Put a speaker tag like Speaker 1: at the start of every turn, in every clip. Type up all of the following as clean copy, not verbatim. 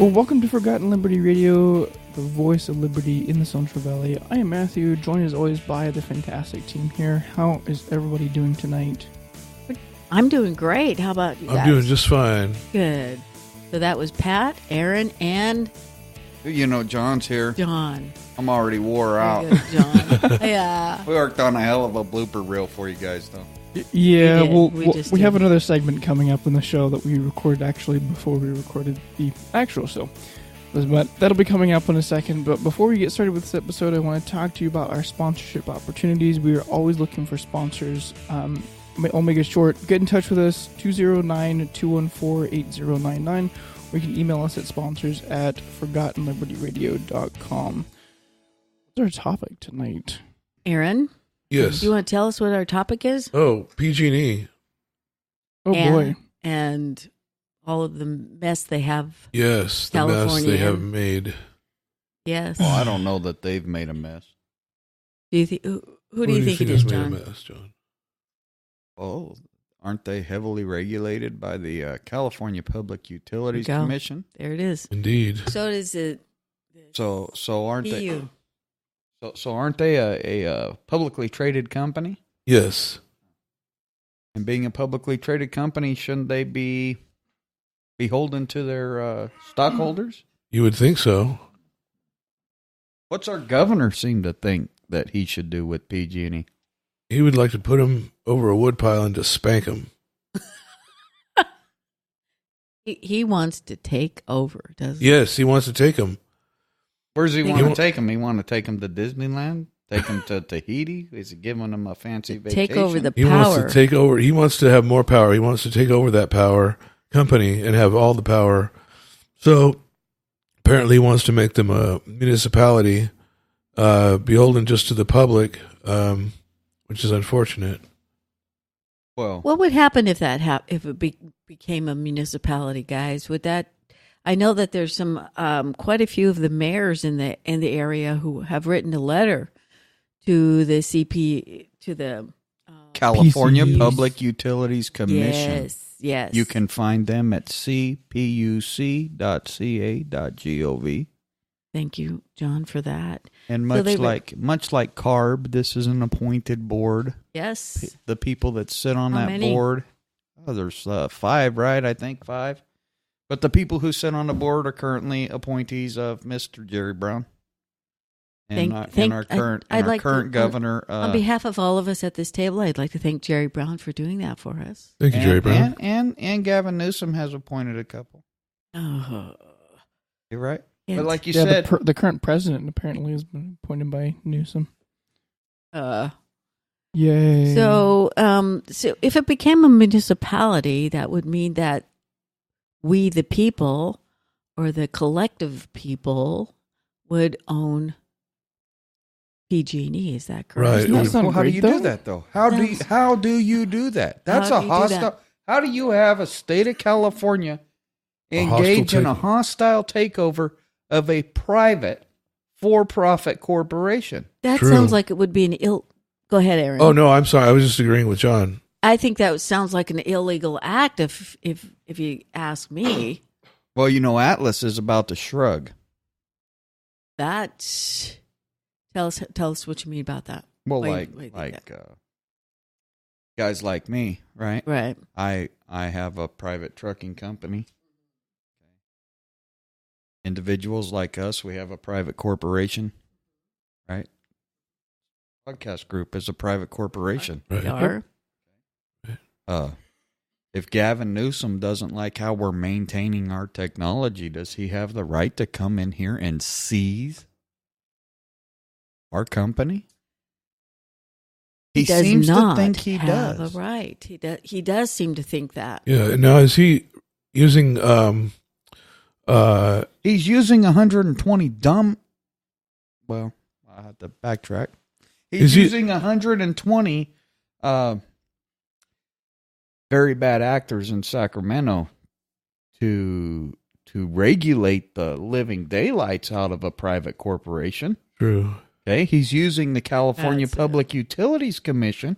Speaker 1: Well, welcome to Forgotten Liberty Radio, the voice of liberty in the Central Valley. I am Matthew, joined as always by the fantastic team here. How is everybody doing tonight?
Speaker 2: I'm doing great. How about you guys?
Speaker 3: I'm doing just fine.
Speaker 2: Good. So that was Pat, Aaron, and
Speaker 4: You know, John's here.
Speaker 2: John.
Speaker 4: I'm already wore out.
Speaker 2: Very good, John. Yeah.
Speaker 4: We worked on a hell of a blooper reel for you guys, though.
Speaker 1: Yeah,
Speaker 2: We
Speaker 1: we have another segment coming up in the show that we recorded actually before we recorded the actual show. But that'll be coming up in a second. But before we get started with this episode, I want to talk to you about our sponsorship opportunities. We are always looking for sponsors. I'll make it short. Get in touch with us, 209-214-8099. Or you can email us at sponsors@forgottenlibertyradio.com. What's our topic tonight?
Speaker 2: Aaron?
Speaker 3: Yes.
Speaker 2: Do you want to tell us what our topic is?
Speaker 3: Oh, PG&E.
Speaker 1: Oh, boy.
Speaker 2: And all of the mess they have.
Speaker 3: Yes, the mess they have made.
Speaker 2: Yes.
Speaker 4: Well, I don't know that they've made a mess.
Speaker 2: Do you who do you think it is,
Speaker 3: has
Speaker 2: John?
Speaker 3: made a mess, John?
Speaker 4: Oh, aren't they heavily regulated by the California Public Utilities Commission?
Speaker 2: There it is.
Speaker 3: Indeed.
Speaker 2: So does it.
Speaker 4: So aren't they?
Speaker 2: PU.
Speaker 4: So aren't they a publicly traded company?
Speaker 3: Yes.
Speaker 4: And being a publicly traded company, shouldn't they be beholden to their stockholders?
Speaker 3: You would think so.
Speaker 4: What's our governor seem to think that he should do with PG&E?
Speaker 3: He would like to put him over a woodpile and just spank him.
Speaker 2: He wants to take over, doesn't he?
Speaker 3: Yes, he wants to take him.
Speaker 4: Where does he want to take him? He want to take him to Disneyland? Take him to Tahiti? Is he giving him a fancy vacation?
Speaker 2: Take over the
Speaker 3: He
Speaker 2: power.
Speaker 3: wants to take over. He wants to have more power. He wants to take over that power company and have all the power. So apparently he wants to make them a municipality, beholden just to the public, which is unfortunate.
Speaker 4: Well,
Speaker 2: What would happen if that if it became a municipality, guys? Would that? I know that there's some quite a few of the mayors in the area who have written a letter to the
Speaker 4: California
Speaker 1: PCUs.
Speaker 4: Public Utilities Commission.
Speaker 2: Yes.
Speaker 4: You can find them at cpuc.ca.gov.
Speaker 2: Thank you, John, for that.
Speaker 4: And
Speaker 2: So
Speaker 4: much like CARB, this is an appointed board.
Speaker 2: Yes.
Speaker 4: The people that sit on
Speaker 2: How
Speaker 4: that
Speaker 2: many?
Speaker 4: board, there's 5, right? I think 5. But the people who sit on the board are currently appointees of Mr. Jerry Brown and our current governor.
Speaker 2: On behalf of all of us at this table, I'd like to thank Jerry Brown for doing that for us.
Speaker 3: Thank you, Jerry Brown.
Speaker 4: And Gavin Newsom has appointed a couple.
Speaker 2: Oh,
Speaker 4: You're right.
Speaker 2: yes.
Speaker 4: But like you
Speaker 1: Yeah,
Speaker 4: said,
Speaker 1: the current president apparently has been appointed by Newsom. Yay.
Speaker 2: So if it became a municipality, that would mean that we, the people, or the collective people, would own PG&E. Is that correct?
Speaker 3: Right.
Speaker 1: Doesn't that sound
Speaker 4: how do
Speaker 1: great,
Speaker 4: you
Speaker 1: though?
Speaker 4: do that, though? How do you do that? That's
Speaker 2: How
Speaker 4: a
Speaker 2: do you do
Speaker 4: hostile.
Speaker 2: that?
Speaker 4: How do you have a state of California engage in a hostile takeover of a private for-profit corporation?
Speaker 2: That
Speaker 3: True.
Speaker 2: sounds like it would be an Go ahead, Aaron.
Speaker 3: Oh, no, I'm sorry. I was just agreeing with John.
Speaker 2: I think that sounds like an illegal act if you ask me.
Speaker 4: Well, you know, Atlas is about to shrug.
Speaker 2: That tell us what you mean about that.
Speaker 4: Well,
Speaker 2: Why you think
Speaker 4: like guys like me, right?
Speaker 2: Right.
Speaker 4: I have a private trucking company. Individuals like us, we have a private corporation, right? Podcast Group is a private corporation.
Speaker 2: We are.
Speaker 4: If Gavin Newsom doesn't like how we're maintaining our technology, does he have the right to come in here and seize our company? He
Speaker 2: does
Speaker 4: seems
Speaker 2: not
Speaker 4: to think he
Speaker 2: have
Speaker 4: does.
Speaker 2: a right. He does seem to think that.
Speaker 3: Yeah. Now, is he using
Speaker 4: He's using 120 dumb. Well, I have to backtrack. He's using 120 very bad actors in Sacramento to regulate the living daylights out of a private corporation.
Speaker 3: True.
Speaker 4: Okay, he's using the California
Speaker 2: That's
Speaker 4: Public Utilities Commission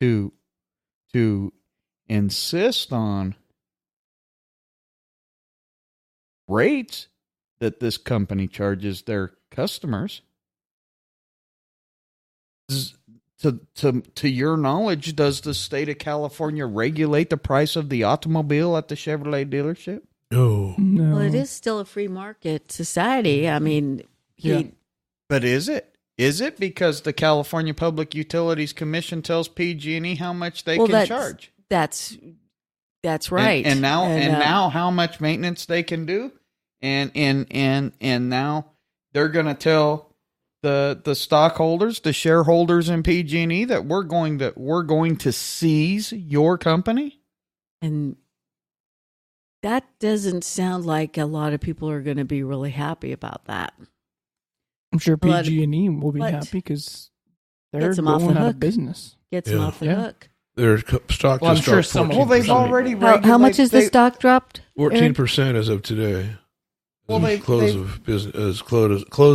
Speaker 4: to insist on rates that this company charges their customers. To your knowledge, does the state of California regulate the price of the automobile at the Chevrolet dealership?
Speaker 3: No.
Speaker 2: Well, it is still a free market society. I mean,
Speaker 4: But is it? Is it because the California Public Utilities Commission tells PG&E how much they can charge?
Speaker 2: That's right.
Speaker 4: And now how much maintenance they can do, and now they're going to tell the stockholders, the shareholders in PG&E that we're going to seize your company.
Speaker 2: And that doesn't sound like a lot of people are going to be really happy about that.
Speaker 1: I'm sure PG&E will be happy because they're going out of business.
Speaker 2: Gets them off the hook.
Speaker 3: Their stock
Speaker 1: I'm
Speaker 3: just
Speaker 1: sure
Speaker 3: dropped 14%.
Speaker 1: some.
Speaker 4: Well, they've already regulated.
Speaker 2: How much is the stock dropped?
Speaker 3: 14% as of today.
Speaker 4: Well,
Speaker 3: Close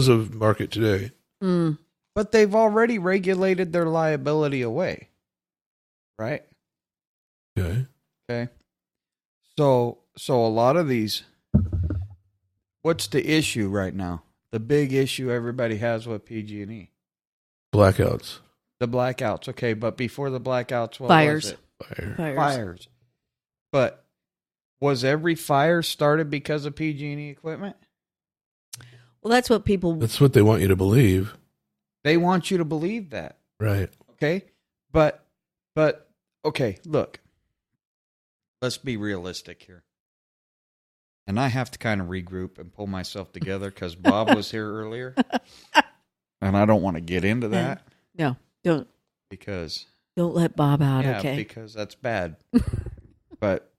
Speaker 3: of market today.
Speaker 2: Mm.
Speaker 4: But they've already regulated their liability away, right?
Speaker 3: Okay.
Speaker 4: So a lot of these. What's the issue right now? The big issue everybody has with PG&E.
Speaker 3: Blackouts.
Speaker 4: The blackouts. Okay, but before the blackouts, what
Speaker 2: Fires.
Speaker 4: was it? Fires. But was every fire started because of PG&E equipment?
Speaker 2: Well, that's what people...
Speaker 3: That's what they want you to believe.
Speaker 4: They want you to believe that.
Speaker 3: Right.
Speaker 4: Okay? But okay, look. Let's be realistic here. And I have to kind of regroup and pull myself together because Bob was here earlier. And I don't want to get into that.
Speaker 2: No, don't.
Speaker 4: Because...
Speaker 2: Don't let Bob out,
Speaker 4: yeah,
Speaker 2: okay?
Speaker 4: Because that's bad. But,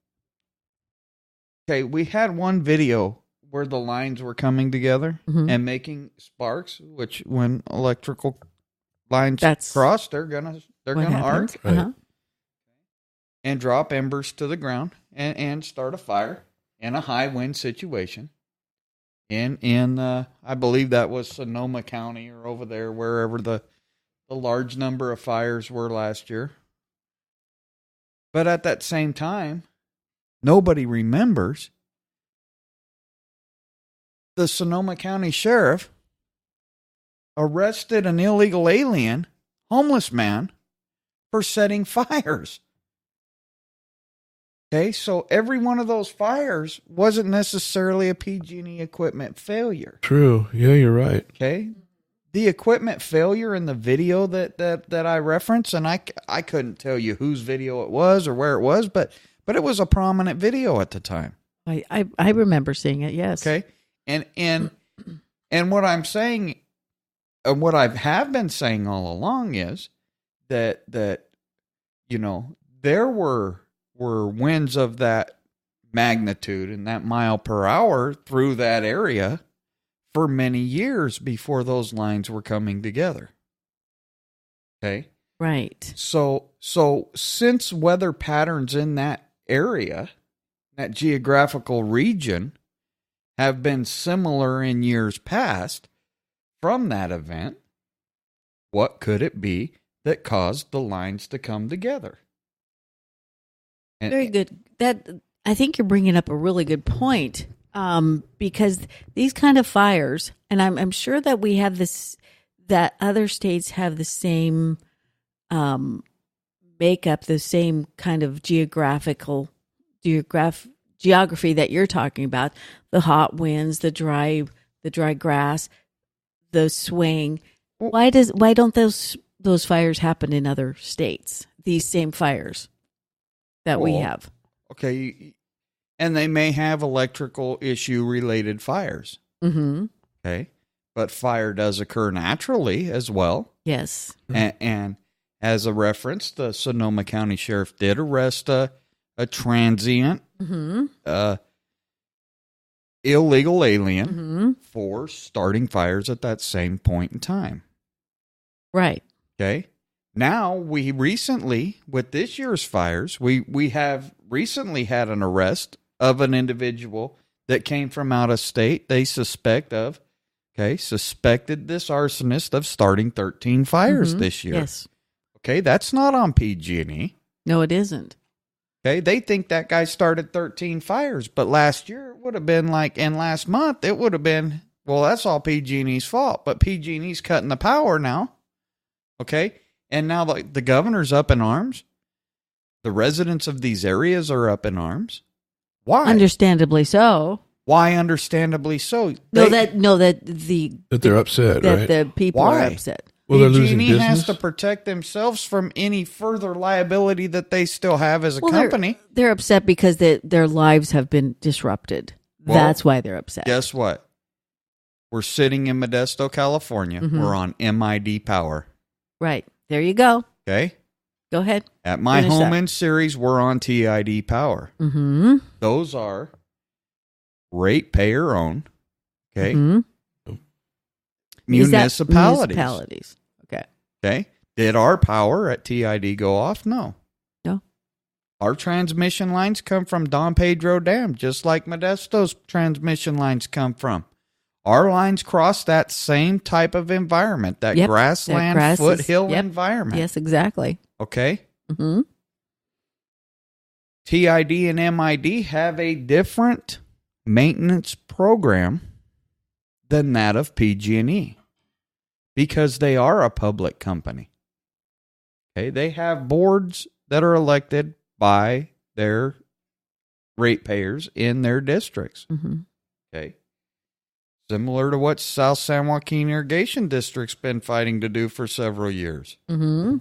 Speaker 4: okay, we had one video where the lines were coming together and making sparks, which when electrical lines cross, they're gonna arc and drop embers to the ground and start a fire in a high wind situation. In I believe that was Sonoma County or over there, wherever the large number of fires were last year. But at that same time, nobody remembers the Sonoma County Sheriff arrested an illegal alien, homeless man, for setting fires. Okay, so every one of those fires wasn't necessarily a PG&E equipment failure.
Speaker 3: True. Yeah, you're right.
Speaker 4: Okay. The equipment failure in the video that I referenced, and I couldn't tell you whose video it was or where it was, but it was a prominent video at the time.
Speaker 2: I remember seeing it, yes.
Speaker 4: Okay. And what I'm saying, and what I have been saying all along is that you know, there were winds of that magnitude and that mile per hour through that area for many years before those lines were coming together. Okay?
Speaker 2: Right.
Speaker 4: So since weather patterns in that area, that geographical region, have been similar in years past from that event, what could it be that caused the lines to come together?
Speaker 2: Very good. I think you're bringing up a really good point. Because these kind of fires, and I'm sure that we have this, that other states have the same makeup, the same kind of geography that you're talking about, the hot winds, the dry grass, the swing. Why don't those fires happen in other states? These same fires that we have.
Speaker 4: Okay. And they may have electrical issue related fires.
Speaker 2: Mm-hmm.
Speaker 4: Okay. But fire does occur naturally as well.
Speaker 2: Yes.
Speaker 4: And as a reference, the Sonoma County Sheriff did arrest a transient, illegal alien for starting fires at that same point in time.
Speaker 2: Right.
Speaker 4: Okay. Now, we recently, with this year's fires, we have recently had an arrest of an individual that came from out of state. They suspected this arsonist of starting 13 fires this year.
Speaker 2: Yes.
Speaker 4: Okay, that's not on PG&E.
Speaker 2: No, it isn't.
Speaker 4: Okay, they think that guy started 13 fires, but last year it would have been like, and last month it would have been, well, that's all PG&E's fault, but PG&E's cutting the power now. Okay, and now the governor's up in arms. The residents of these areas are up in arms. Why?
Speaker 2: Understandably so.
Speaker 4: Why understandably so?
Speaker 2: That
Speaker 3: they're upset,
Speaker 2: that
Speaker 3: right?
Speaker 2: the people
Speaker 4: Why?
Speaker 2: are upset.
Speaker 3: Well, they're losing
Speaker 4: PG&E
Speaker 3: business.
Speaker 4: has to protect themselves from any further liability that they still have as a company.
Speaker 2: They're upset because their lives have been disrupted.
Speaker 4: Well,
Speaker 2: That's why they're upset.
Speaker 4: Guess what? We're sitting in Modesto, California.
Speaker 2: Mhm.
Speaker 4: We're on MID power.
Speaker 2: Right. There you go.
Speaker 4: Okay?
Speaker 2: Go ahead.
Speaker 4: At my
Speaker 2: Finish
Speaker 4: home
Speaker 2: up.
Speaker 4: end series, we're on TID power.
Speaker 2: Mm-hmm.
Speaker 4: Those are ratepayer owned. Okay?
Speaker 2: Mm-hmm.
Speaker 4: Municipalities.
Speaker 2: Okay.
Speaker 4: Okay? Did our power at TID go off? No.
Speaker 2: No.
Speaker 4: Our transmission lines come from Don Pedro Dam, just like Modesto's transmission lines come from. Our lines cross that same type of environment, that
Speaker 2: Yep,
Speaker 4: grassland,
Speaker 2: that grass is-
Speaker 4: foothill
Speaker 2: yep.
Speaker 4: environment.
Speaker 2: Yes, exactly.
Speaker 4: Okay?
Speaker 2: Mm-hmm.
Speaker 4: TID and MID have a different maintenance program than that of PG&E because they are a public company. Okay, they have boards that are elected by their ratepayers in their districts.
Speaker 2: Mm-hmm.
Speaker 4: Okay, similar to what South San Joaquin Irrigation District's been fighting to do for several years.
Speaker 2: Mm-hmm.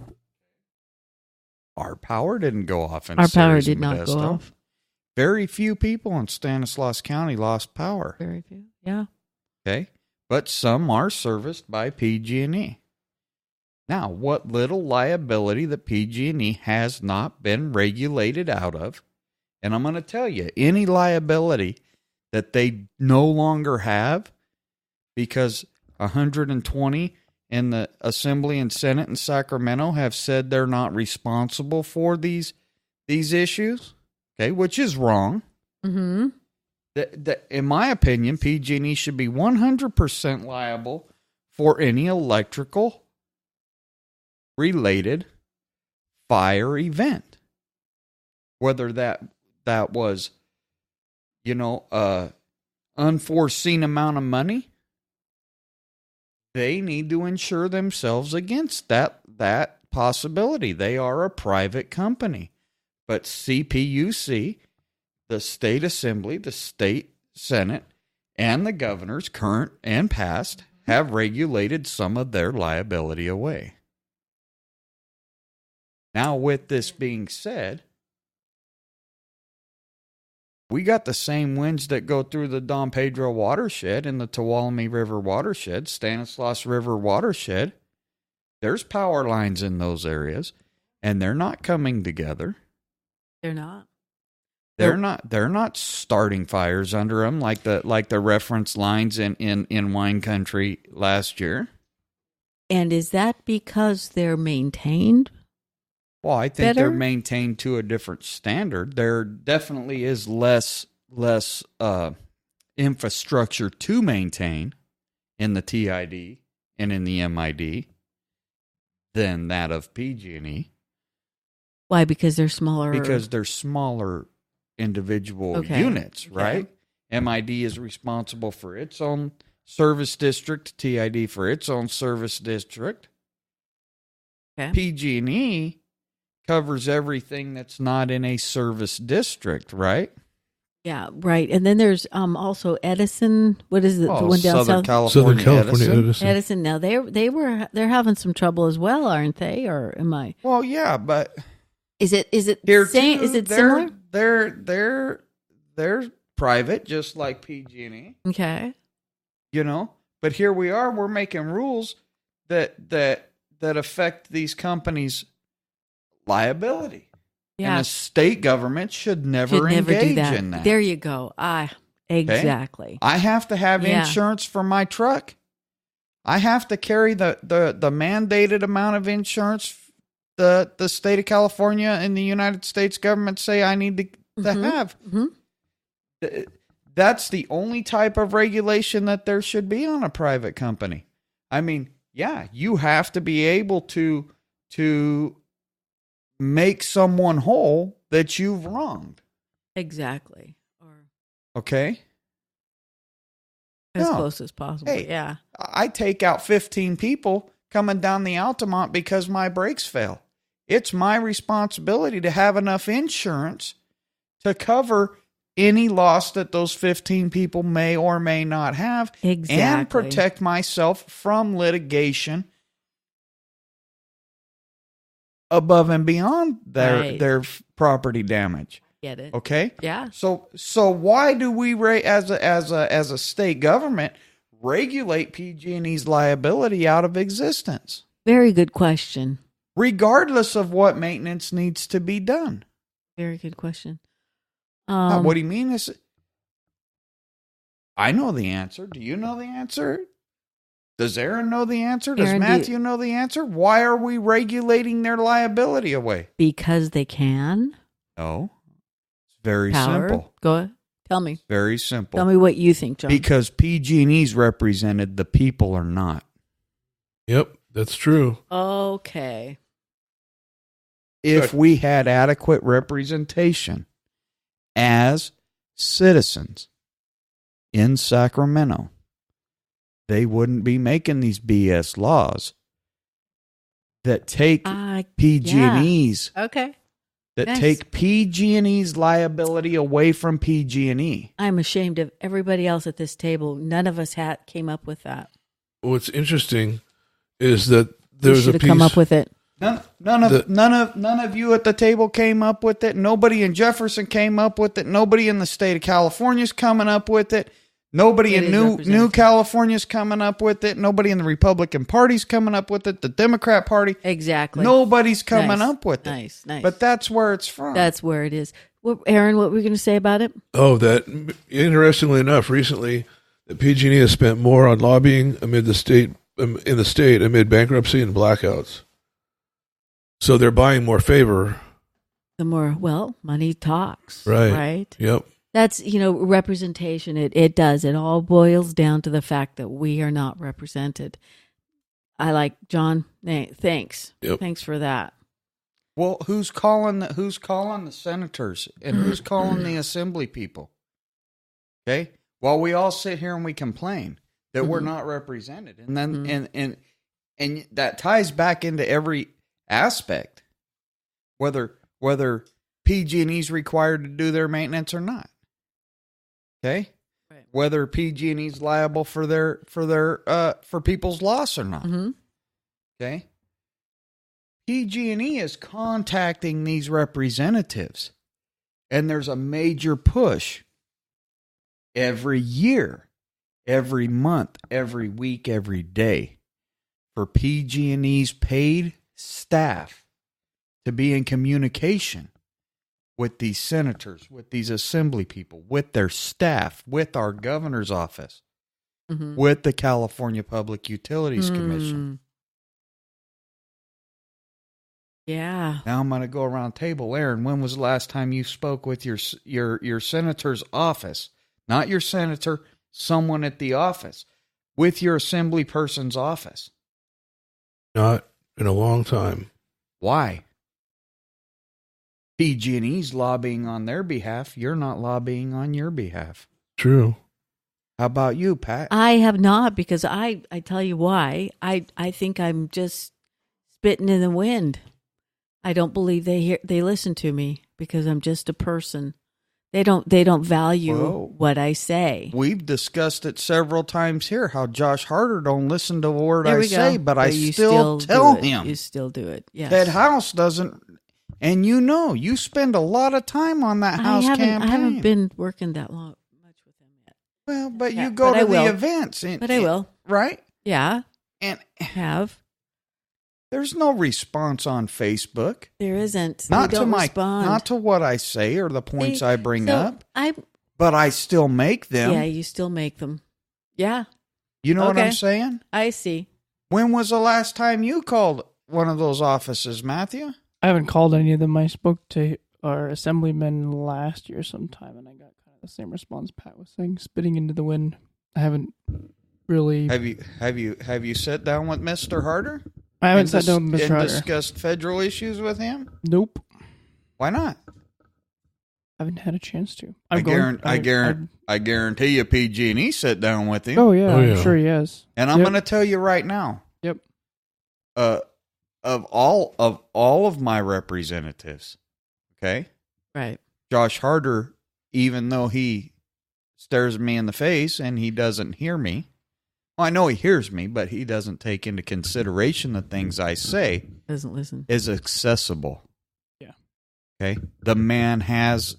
Speaker 4: Our power didn't go off in
Speaker 2: Our power
Speaker 4: Ceres,
Speaker 2: did not go
Speaker 4: Modesto.
Speaker 2: off.
Speaker 4: Very few people in Stanislaus County lost power.
Speaker 2: Very few. Yeah.
Speaker 4: Okay, but some are serviced by PG&E. Now, what little liability that PG&E has not been regulated out of, and I'm going to tell you, any liability that they no longer have because 120 in the Assembly and Senate in Sacramento have said they're not responsible for these issues, okay, which is wrong.
Speaker 2: Mm-hmm.
Speaker 4: In my opinion, PG&E should be 100% liable for any electrical related fire event, whether that was, unforeseen amount of money. They need to insure themselves against that possibility. They are a private company, but CPUC, the state assembly, the state senate, and the governors, current and past, have regulated some of their liability away. Now, with this being said, we got the same winds that go through the Don Pedro watershed and the Tuolumne River watershed, Stanislaus River watershed. There's power lines in those areas, and they're not coming together.
Speaker 2: They're not.
Speaker 4: They're not starting fires under them like the reference lines in wine country last year.
Speaker 2: And is that because they're maintained?
Speaker 4: Well, I think they're
Speaker 2: Better?
Speaker 4: maintained to a different standard. There definitely is less infrastructure to maintain in the TID and in the MID than that of PG&E.
Speaker 2: Why? Because they're smaller.
Speaker 4: Because they're smaller individual
Speaker 2: Okay.
Speaker 4: units,
Speaker 2: Okay.
Speaker 4: right? MID is responsible for its own service district, TID for its own service district.
Speaker 2: Okay.
Speaker 4: PG&E covers everything that's not in a service district, right?
Speaker 2: Yeah, right. And then there's also Edison. What is it? The one down
Speaker 4: Southern
Speaker 2: south.
Speaker 4: California,
Speaker 3: Southern California
Speaker 4: Edison.
Speaker 3: Edison.
Speaker 2: Edison. Now they're having some trouble as well, aren't they? Or am I?
Speaker 4: Well, yeah, but
Speaker 2: Is it
Speaker 4: here
Speaker 2: same?
Speaker 4: too,
Speaker 2: Is it
Speaker 4: they're-
Speaker 2: similar?
Speaker 4: They're private, just like PG&E,
Speaker 2: Okay.
Speaker 4: But here we are. We're making rules that affect these companies' liability.
Speaker 2: Yeah.
Speaker 4: And the state government should never
Speaker 2: Should never
Speaker 4: engage
Speaker 2: do that.
Speaker 4: in that.
Speaker 2: There you go. Exactly.
Speaker 4: I have to have
Speaker 2: Yeah.
Speaker 4: insurance for my truck. I have to carry the mandated amount of insurance the state of California and the United States government say I need to have.
Speaker 2: Mm-hmm.
Speaker 4: That's the only type of regulation that there should be on a private company. I mean, yeah, you have to be able to make someone whole, that you've wronged.
Speaker 2: Exactly. Or
Speaker 4: Okay?
Speaker 2: as
Speaker 4: No.
Speaker 2: close as possible.
Speaker 4: Hey,
Speaker 2: yeah.
Speaker 4: I take out 15 people coming down the Altamont because my brakes fail. It's my responsibility to have enough insurance to cover any loss that those 15 people may or may not have
Speaker 2: Exactly.
Speaker 4: and protect myself from litigation above and beyond their property damage.
Speaker 2: Get it.
Speaker 4: Okay?
Speaker 2: Yeah.
Speaker 4: So why do we as a state government regulate PG&E's liability out of existence,
Speaker 2: Very good question.
Speaker 4: regardless of what maintenance needs to be done?
Speaker 2: Very good question.
Speaker 4: What do you mean? I know the answer. Do you know the answer? Does Aaron know the answer? Does
Speaker 2: Aaron,
Speaker 4: Matthew know the answer? Why are we regulating their liability away?
Speaker 2: Because they can.
Speaker 4: No. It's very
Speaker 2: Power.
Speaker 4: simple.
Speaker 2: Go ahead. Tell me.
Speaker 4: Very simple.
Speaker 2: Tell me what you think, John.
Speaker 4: Because PG&E's represented, the people are not.
Speaker 3: Yep, that's true.
Speaker 2: Okay.
Speaker 4: If we had adequate representation as citizens in Sacramento, they wouldn't be making these BS laws that take PG&E's
Speaker 2: Okay.
Speaker 4: that
Speaker 2: Nice.
Speaker 4: take PG&E's liability away from PG&E.
Speaker 2: I'm ashamed of everybody else at this table. None of us came up with that.
Speaker 3: What's interesting is that
Speaker 2: We
Speaker 3: there's a
Speaker 2: should have
Speaker 3: piece.
Speaker 2: come up with it.
Speaker 4: None of you at the table came up with it. Nobody in Jefferson came up with it. Nobody in the state of California's coming up with it. Nobody
Speaker 2: It
Speaker 4: in
Speaker 2: is
Speaker 4: New
Speaker 2: representative.
Speaker 4: California's coming up with it. Nobody in the Republican Party's coming up with it. The Democrat Party.
Speaker 2: Exactly.
Speaker 4: Nobody's coming
Speaker 2: Nice.
Speaker 4: up with it.
Speaker 2: Nice.
Speaker 4: But that's where it's from.
Speaker 2: That's where it is. Aaron, what were you going to say about it?
Speaker 3: Oh, that interestingly enough, recently, the PG&E has spent more on lobbying amid the state amid bankruptcy and blackouts. So they're buying more favor.
Speaker 2: The more, money talks.
Speaker 3: Right.
Speaker 2: Right.
Speaker 3: Yep.
Speaker 2: That's, representation. It does. It all boils down to the fact that we are not represented. I like John. Thanks.
Speaker 3: Yep.
Speaker 2: Thanks for that.
Speaker 4: Well, who's calling the senators and who's calling the assembly people? Okay? While we all sit here and we complain that we're not represented. And then and that ties back into every aspect. Whether PG&E's required to do their maintenance or not. Okay?
Speaker 2: Right.
Speaker 4: Whether PG&E's liable for for people's loss or not.
Speaker 2: Mm-hmm.
Speaker 4: Okay? PG&E is contacting these representatives, and there's a major push every year, every month, every week, every day for PG&E's paid staff to be in communication with these senators, with these assembly people, with their staff, with our governor's office, with the California Public Utilities Commission.
Speaker 2: Yeah.
Speaker 4: Now I'm going to go around the table. Aaron, when was the last time you spoke with your senator's office? Not your senator, someone at the office. With your assembly person's office.
Speaker 3: Not in a long time.
Speaker 4: Why? PG&E's lobbying on their behalf. You're not lobbying on your behalf.
Speaker 3: True.
Speaker 4: How about you, Pat?
Speaker 2: I have not, because I tell you why. I think I'm just spitting in the wind. I don't believe they listen to me because I'm just a person. They don't value what I say.
Speaker 4: We've discussed it several times here, how Josh Harder don't listen to a word
Speaker 2: There
Speaker 4: I
Speaker 2: we
Speaker 4: say,
Speaker 2: go.
Speaker 4: but I
Speaker 2: you
Speaker 4: still
Speaker 2: do
Speaker 4: tell
Speaker 2: it.
Speaker 4: him.
Speaker 2: You still do it. Yes.
Speaker 4: That house doesn't, and you spend a lot of time on that house campaign.
Speaker 2: I haven't been working that much with him yet.
Speaker 4: Well, but
Speaker 2: Yeah,
Speaker 4: you go
Speaker 2: but I
Speaker 4: to the
Speaker 2: will.
Speaker 4: events.
Speaker 2: But I will.
Speaker 4: Right?
Speaker 2: Yeah.
Speaker 4: And
Speaker 2: Have.
Speaker 4: there's no response on Facebook.
Speaker 2: There isn't.
Speaker 4: Not
Speaker 2: They
Speaker 4: to
Speaker 2: don't respond.
Speaker 4: not to what I say or the points
Speaker 2: See,
Speaker 4: I bring
Speaker 2: so
Speaker 4: up,
Speaker 2: I
Speaker 4: but I still make them.
Speaker 2: Yeah, you still make them. Yeah,
Speaker 4: You know what
Speaker 2: Okay.
Speaker 4: I'm saying?
Speaker 2: I see.
Speaker 4: When was the last time you called one of those offices, Matthew?
Speaker 1: I haven't called any of them. I spoke to our assemblyman last year sometime, and I got kind of the same response Pat was saying, spitting into the wind. I haven't really.
Speaker 4: Have you sat down with Mr. Harder?
Speaker 1: I haven't sat down with Mr.
Speaker 4: and
Speaker 1: Harder.
Speaker 4: discussed federal issues with him?
Speaker 1: Nope.
Speaker 4: Why not?
Speaker 1: Haven't had a chance to.
Speaker 4: I guarantee you PG&E sit down with him.
Speaker 1: Oh yeah, I'm sure he has.
Speaker 4: And I'm going to tell you right now.
Speaker 1: Yep.
Speaker 4: Of all of my representatives, okay?
Speaker 2: Right.
Speaker 4: Josh Harder, even though he stares me in the face and he doesn't hear me. Well, I know he hears me, but he doesn't take into consideration the things I say.
Speaker 2: Doesn't listen.
Speaker 4: Is accessible.
Speaker 1: Yeah.
Speaker 4: Okay? The man has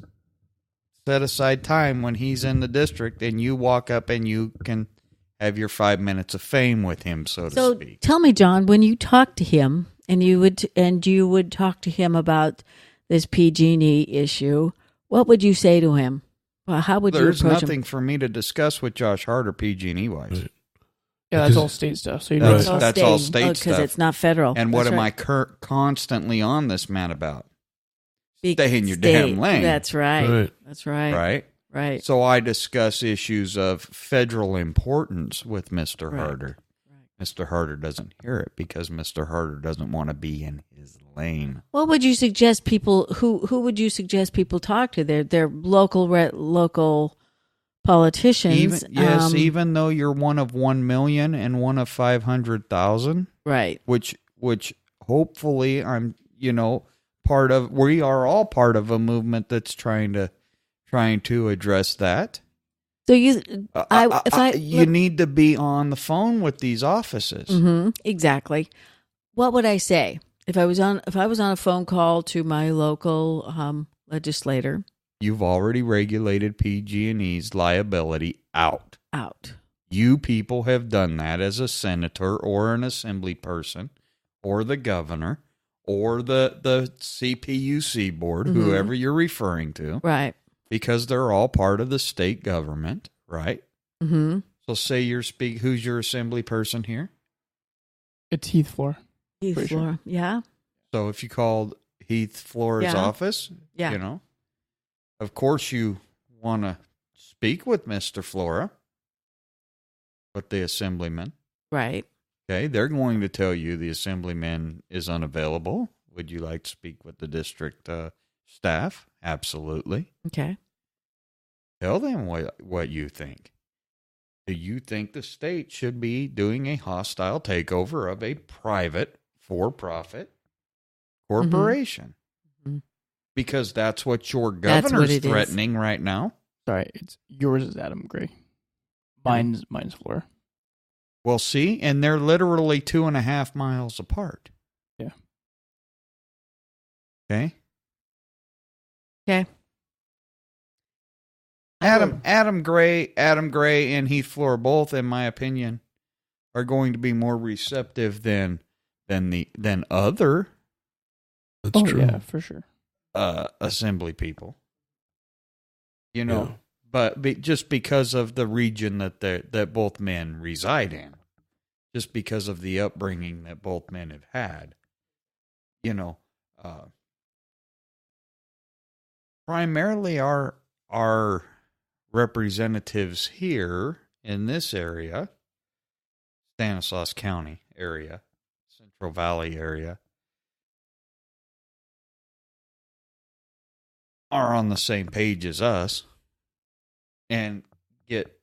Speaker 4: set aside time when he's in the district and you walk up and you can have your 5 minutes of fame with him, so to speak.
Speaker 2: Tell me, John, when you talk to him and you would talk to him about this PG&E issue, what would you say to him? Well, how would you approach him? There's
Speaker 4: nothing for me to discuss with Josh Harder PG&E wise.
Speaker 1: Right. Yeah, that's all state stuff. So
Speaker 4: that's all state stuff
Speaker 2: because it's not federal.
Speaker 4: And what am I constantly on this man about? Stay in your damn lane.
Speaker 2: That's right. That's right.
Speaker 4: Right.
Speaker 2: Right.
Speaker 4: So I discuss issues of federal importance with Mr. Harder. Right. Mr. Harder doesn't hear it because Mr. Harder doesn't want to be in his lane.
Speaker 2: What would you suggest people? Who would you suggest people talk to? Their local politicians.
Speaker 4: Even though you're one of 1 million and one of 500,000.
Speaker 2: Right.
Speaker 4: Which hopefully I'm part of. We are all part of a movement that's trying to address that.
Speaker 2: So
Speaker 4: you need to be on the phone with these offices.
Speaker 2: Mm-hmm, exactly. What would I say if I was on a phone call to my local legislator?
Speaker 4: You've already regulated PG&E's liability out. You people have done that as a senator or an assembly person or the governor or the CPUC board, mm-hmm. whoever you're referring to.
Speaker 2: Right.
Speaker 4: Because they're all part of the state government, right?
Speaker 2: Mm-hmm.
Speaker 4: So say who's your assembly person here?
Speaker 1: It's Heath Floor.
Speaker 2: Heath Floor, yeah.
Speaker 4: So if you called Heath Floor's office, of course you want to speak with Mr. Flora, with the assemblyman.
Speaker 2: Right.
Speaker 4: Okay, they're going to tell you the assemblyman is unavailable. Would you like to speak with the district staff? Absolutely.
Speaker 2: Okay.
Speaker 4: Tell them what you think. Do you think the state should be doing a hostile takeover of a private, for-profit corporation?
Speaker 2: Mm-hmm.
Speaker 4: Because that's what your governor's threatening right now.
Speaker 1: Sorry, yours is Adam Gray. Mine's Flora.
Speaker 4: Well, see, and they're literally 2.5 miles apart.
Speaker 1: Yeah.
Speaker 4: Okay.
Speaker 2: Okay.
Speaker 4: Adam Gray and Heath Floor both, in my opinion, are going to be more receptive than other.
Speaker 3: That's true.
Speaker 1: Yeah, for sure.
Speaker 4: Assembly people. But just because of the region that both men reside in, just because of the upbringing that both men have had, primarily our representatives here in this area, Stanislaus County area, Central Valley area, are on the same page as us and get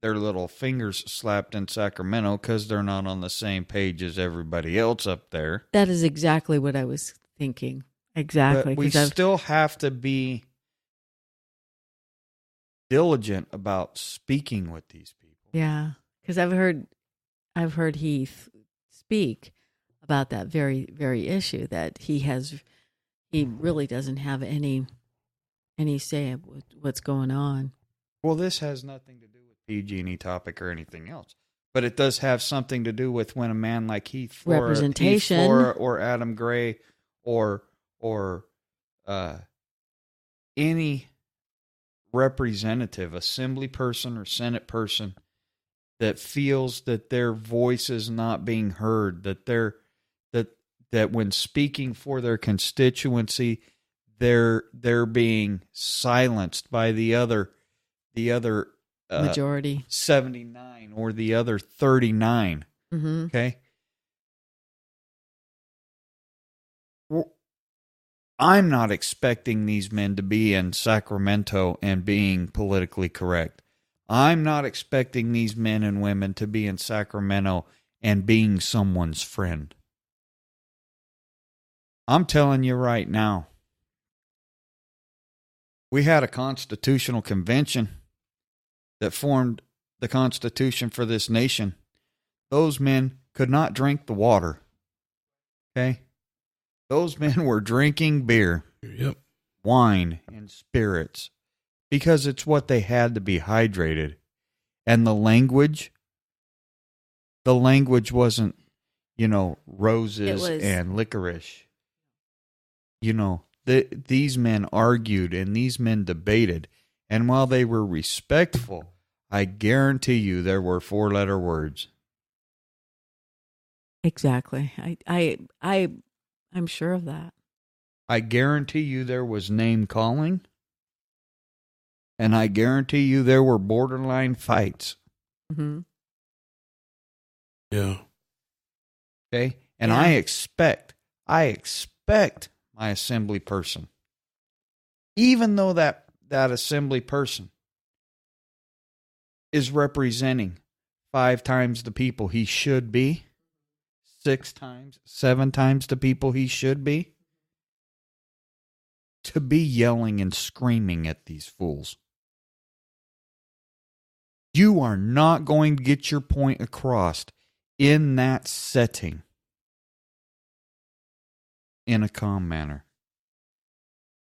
Speaker 4: their little fingers slapped in Sacramento because they're not on the same page as everybody else up there.
Speaker 2: That is exactly what I was thinking. Exactly.
Speaker 4: But we still have to be diligent about speaking with these people.
Speaker 2: Yeah, because I've heard Heath speak about that very, very issue that he really doesn't have any say of what's going on.
Speaker 4: Well, this has nothing to do with PG&E topic or anything else, but it does have something to do with when a man like Heath Flora,
Speaker 2: representation,
Speaker 4: or Adam Gray or any representative, assembly person or senate person that feels that their voice is not being heard, that when speaking for their constituency, they're being silenced by the other
Speaker 2: majority
Speaker 4: 79 or the other 39.
Speaker 2: Mm-hmm.
Speaker 4: Okay. I'm not expecting these men to be in Sacramento and being politically correct. I'm not expecting these men and women to be in Sacramento and being someone's friend. I'm telling you right now, we had a constitutional convention that formed the Constitution for this nation. Those men could not drink the water. Okay? Those men were drinking beer,
Speaker 3: Yep.
Speaker 4: wine, and spirits because it's what they had to be hydrated. And the language wasn't, roses and licorice. These men argued and these men debated. And while they were respectful, I guarantee you there were 4-letter words.
Speaker 2: Exactly. I'm sure of that.
Speaker 4: I guarantee you there was name calling. And I guarantee you there were borderline fights.
Speaker 2: Mm-hmm.
Speaker 3: Yeah.
Speaker 4: Okay? And
Speaker 2: Yeah.
Speaker 4: I expect my assembly person, even though that assembly person is representing 5 times the people he should be, 6 times, 7 times the people he should be, to be yelling and screaming at these fools. You are not going to get your point across in that setting in a calm manner.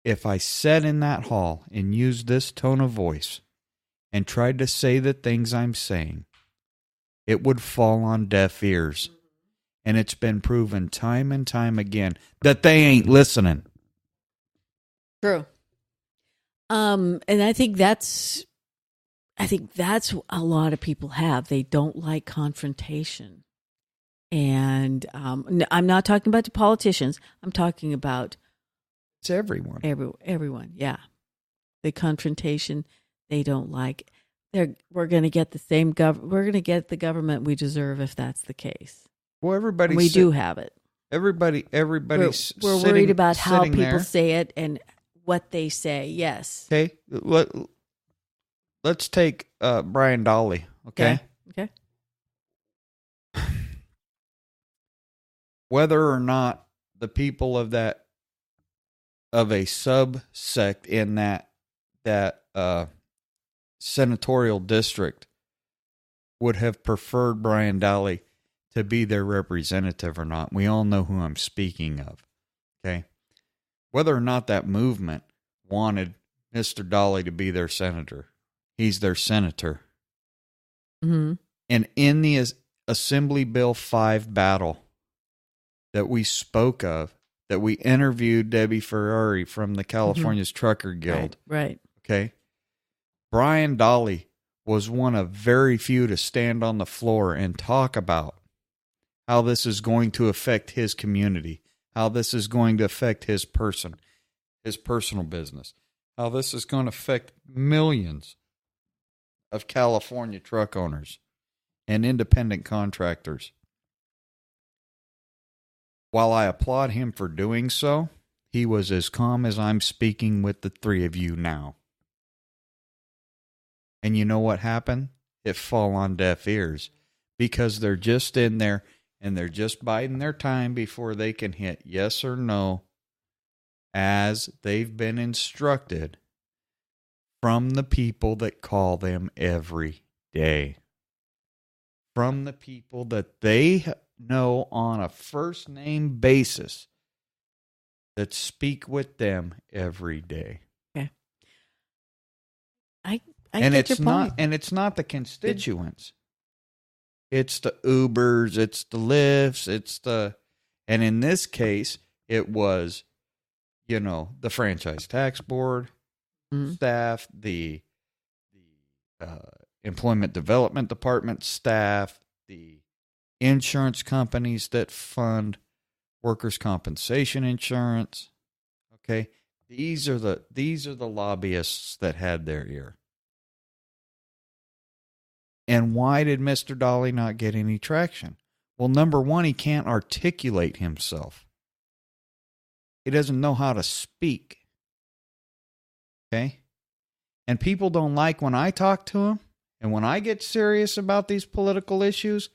Speaker 4: If I sat in that hall and used this tone of voice and tried to say the things I'm saying, it would fall on deaf ears. And it's been proven time and time again that they ain't listening.
Speaker 2: True. And I think that's a lot of people have. They don't like confrontation. And I'm not talking about the politicians. I'm talking about
Speaker 4: It's everyone.
Speaker 2: everyone. Yeah, the confrontation they don't like. We're going to get the same We're going to get the government we deserve if that's the case.
Speaker 4: Well, everybody.
Speaker 2: We do have it.
Speaker 4: Everybody's.
Speaker 2: We're
Speaker 4: sitting,
Speaker 2: worried about how
Speaker 4: sitting
Speaker 2: people
Speaker 4: there.
Speaker 2: say it and what they say. Yes.
Speaker 4: Okay, let's take Brian Dahle. Okay.
Speaker 2: Okay.
Speaker 4: Whether or not the people of a subsect in that senatorial district would have preferred Brian Dahle to be their representative or not, we all know who I'm speaking of. Okay, whether or not that movement wanted Mr. Dahle to be their senator, he's their senator.
Speaker 2: Mm-hmm.
Speaker 4: And in the Assembly Bill 5 battle that we spoke of, that we interviewed Debbie Ferrari from the California's Trucker Guild.
Speaker 2: Right.
Speaker 4: Okay. Brian Dahle was one of very few to stand on the floor and talk about how this is going to affect his community, how this is going to affect his personal business, how this is going to affect millions of California truck owners and independent contractors. While I applaud him for doing so, he was as calm as I'm speaking with the 3 of you now. And you know what happened? It fell on deaf ears because they're just in there and they're just biding their time before they can hit yes or no as they've been instructed from the people that call them every day. From the people that they know on a first name basis that speak with them every day.
Speaker 2: Okay.
Speaker 4: And it's not the constituents. It's the Ubers, it's the Lyfts, and in this case it was, the franchise tax board staff, the employment development department staff, the insurance companies that fund workers' compensation insurance. Okay, these are the lobbyists that had their ear. And why did Mr. Dahle not get any traction? Well, number one, he can't articulate himself. He doesn't know how to speak. Okay? And people don't like when I talk to him and when I get serious about these political issues,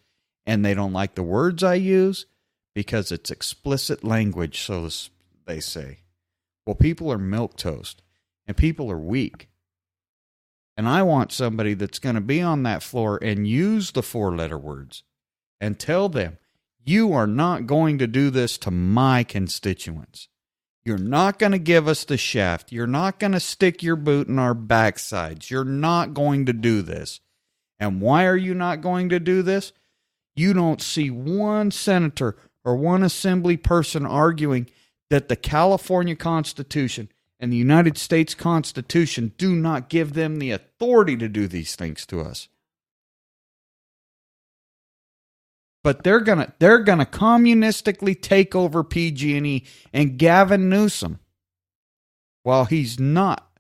Speaker 4: and they don't like the words I use because it's explicit language, so they say. Well, people are milquetoast and people are weak. And I want somebody that's going to be on that floor and use the 4-letter words and tell them, you are not going to do this to my constituents. You're not going to give us the shaft. You're not going to stick your boot in our backsides. You're not going to do this. And why are you not going to do this? You don't see one senator or one assembly person arguing that the California Constitution and the United States Constitution do not give them the authority to do these things to us. But they're gonna communistically take over PG&E and Gavin Newsom, while he's not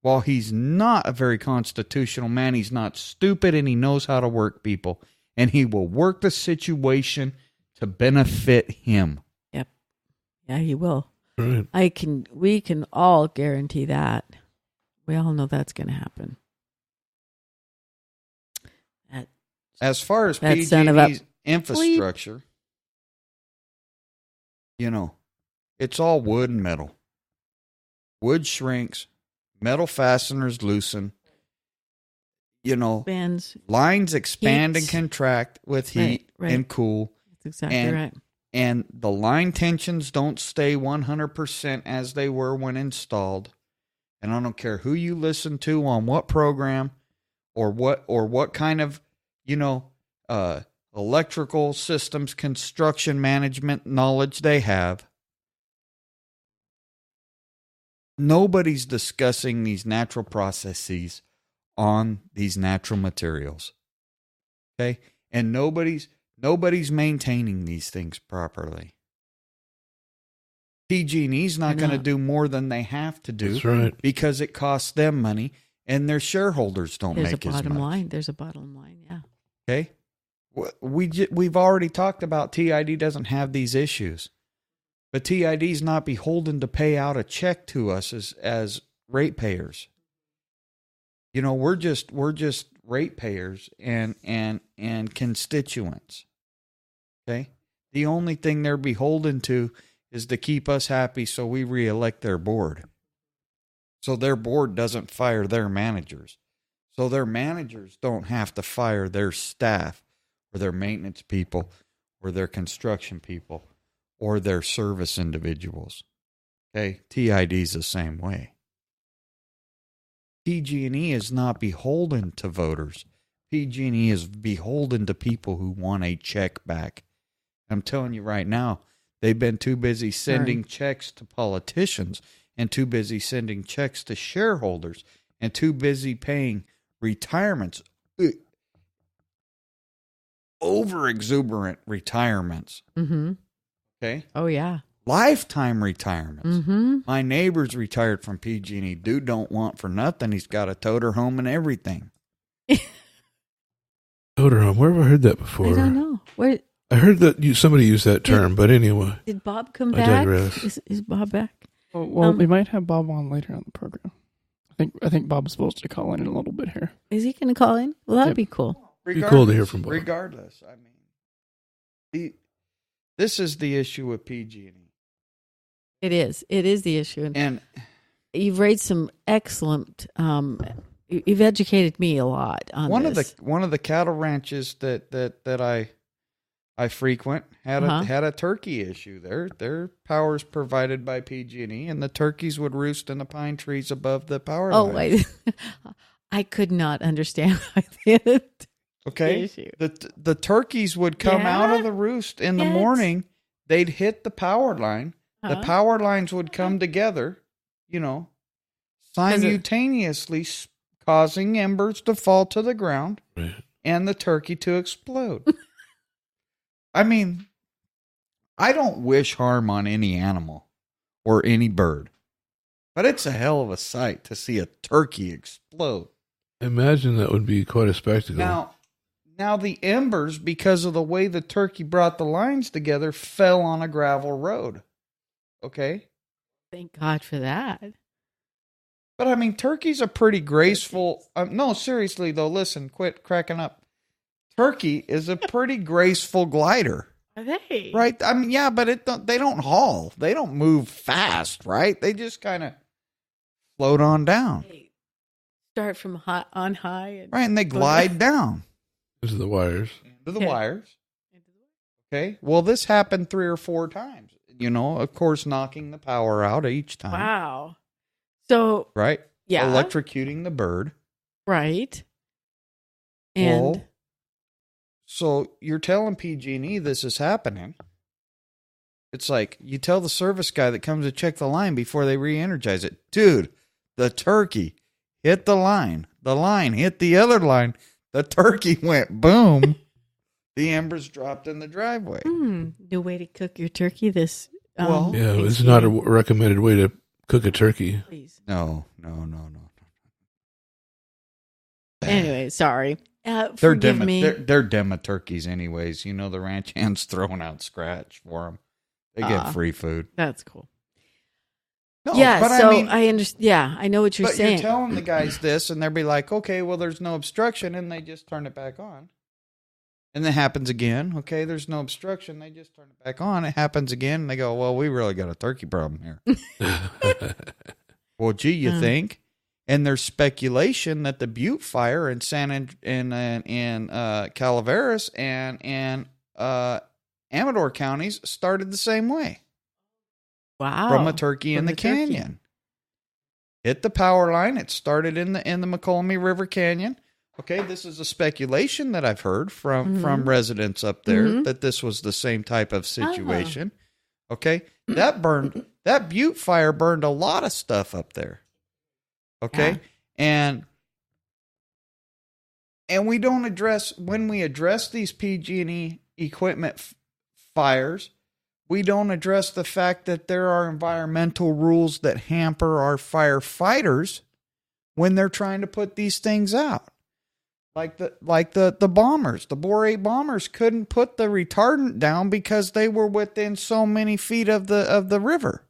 Speaker 4: a very constitutional man, he's not stupid and he knows how to work people, and he will work the situation to benefit him.
Speaker 2: Yep. Yeah, he will.
Speaker 3: Right.
Speaker 2: We can all guarantee that. We all know that's going to happen.
Speaker 4: As far as
Speaker 2: that son of a
Speaker 4: PG&E's infrastructure, it's all wood and metal. Wood shrinks, metal fasteners loosen.
Speaker 2: Bends,
Speaker 4: lines expand
Speaker 2: heats.
Speaker 4: And contract with heat and cool.
Speaker 2: That's exactly right.
Speaker 4: And the line tensions don't stay 100% as they were when installed. And I don't care who you listen to on what program or what kind of, electrical systems, construction management knowledge they have. Nobody's discussing these natural processes on these natural materials. Okay? And nobody's maintaining these things properly. PG&E's not going to do more than they have to do.
Speaker 3: That's right.
Speaker 4: Because it costs them money and their shareholders don't make as much.
Speaker 2: There's a bottom line. There's a bottom line, yeah.
Speaker 4: Okay? We've already talked about TID doesn't have these issues. But TID's not beholden to pay out a check to us as ratepayers. We're just ratepayers and constituents. Okay? The only thing they're beholden to is to keep us happy so we reelect their board. So their board doesn't fire their managers. So their managers don't have to fire their staff or their maintenance people or their construction people or their service individuals. Okay? TID's the same way. PG&E is not beholden to voters. PG&E is beholden to people who want a check back. I'm telling you right now, they've been too busy sending checks to politicians and too busy sending checks to shareholders and too busy paying retirements, over exuberant retirements.
Speaker 2: Mm-hmm.
Speaker 4: Okay?
Speaker 2: Oh, yeah.
Speaker 4: Lifetime retirements.
Speaker 2: Mm-hmm.
Speaker 4: My neighbor's retired from PG&E. Dude don't want for nothing. He's got a toter home and everything.
Speaker 3: Toter home. Where have I heard that before?
Speaker 2: I don't know. Where
Speaker 3: I heard that somebody used that term, but anyway.
Speaker 2: did Bob come
Speaker 3: I
Speaker 2: back?
Speaker 3: digress.
Speaker 2: Is Bob back?
Speaker 1: Well, we might have Bob on later on the program. I think Bob's supposed to call in a little bit here.
Speaker 2: Is he going to call in? Well, that'd
Speaker 1: Yep.
Speaker 2: be cool.
Speaker 3: It'd be cool to hear from Bob.
Speaker 4: Regardless, I mean, this is the issue with PG&E.
Speaker 2: It is. It is the issue.
Speaker 4: And
Speaker 2: you've raised some excellent. You've educated me a lot on this.
Speaker 4: One of the cattle ranches that I frequent had a turkey issue. Their power's provided by PG&E, and the turkeys would roost in the pine trees above the power line.
Speaker 2: I could not understand why they
Speaker 4: Okay, the turkeys would come out of the roost in the morning. They'd hit the power line. The power lines would come together, simultaneously causing embers to fall to the ground and the turkey to explode. I mean, I don't wish harm on any animal or any bird, but it's a hell of a sight to see a turkey explode.
Speaker 3: Imagine that would be quite a spectacle.
Speaker 4: Now the embers, because of the way the turkey brought the lines together, fell on a gravel road. Okay?
Speaker 2: Thank God for that.
Speaker 4: But I mean, turkey's a pretty graceful. No, seriously though. Listen, quit cracking up. Turkey is a pretty graceful glider,
Speaker 2: Are they?
Speaker 4: right? I mean, yeah, but they don't haul. They don't move fast, right? They just kind of float on down,
Speaker 2: They start from on high. And
Speaker 4: right? And they glide down
Speaker 3: Those are the wires.
Speaker 4: to the
Speaker 2: Yeah.
Speaker 4: wires. Okay. Well, this happened 3 or 4 times. Of course, knocking the power out each time.
Speaker 2: Wow. So,
Speaker 4: Right?
Speaker 2: yeah.
Speaker 4: Electrocuting the bird.
Speaker 2: Right. And
Speaker 4: Well, so you're telling PG&E this is happening. It's like you tell the service guy that comes to check the line before they re-energize it. Dude, the turkey hit the line. The line hit the other line. The turkey went boom. The embers dropped in the driveway.
Speaker 2: new way to cook your turkey this
Speaker 4: Well,
Speaker 3: Yeah, it's not a recommended way to cook a turkey.
Speaker 2: please.
Speaker 4: No.
Speaker 2: Anyway, sorry.
Speaker 4: They're
Speaker 2: Forgive me.
Speaker 4: They're demo turkeys anyways. The ranch hands throwing out scratch for them. They get free food.
Speaker 2: That's cool.
Speaker 4: No,
Speaker 2: Yeah,
Speaker 4: but
Speaker 2: so
Speaker 4: I mean,
Speaker 2: I understand. Yeah, I know what you're
Speaker 4: but
Speaker 2: saying.
Speaker 4: you're telling the guys this, and they'll be like, okay, well, there's no obstruction, and they just turn it back on. And then happens again. Okay, there's no obstruction. They just turn it back on. It happens again, and they go, well, we really got a turkey problem here. Well, gee, you think? And there's speculation that the Butte fire in Calaveras and Amador counties started the same way.
Speaker 2: Wow.
Speaker 4: From a turkey in
Speaker 2: From
Speaker 4: the
Speaker 2: the turkey.
Speaker 4: canyon. Hit the power line. It started in the McColmy River Canyon. Okay, this is a speculation that I've heard from residents up there that this was the same type of situation. Okay, that Butte fire burned a lot of stuff up there. Okay, and we don't address when we address these PG&E equipment fires. We don't address the fact that there are environmental rules that hamper our firefighters when they're trying to put these things out. Like the bombers, the Bore 8 bombers couldn't put the retardant down because they were within so many feet of the river.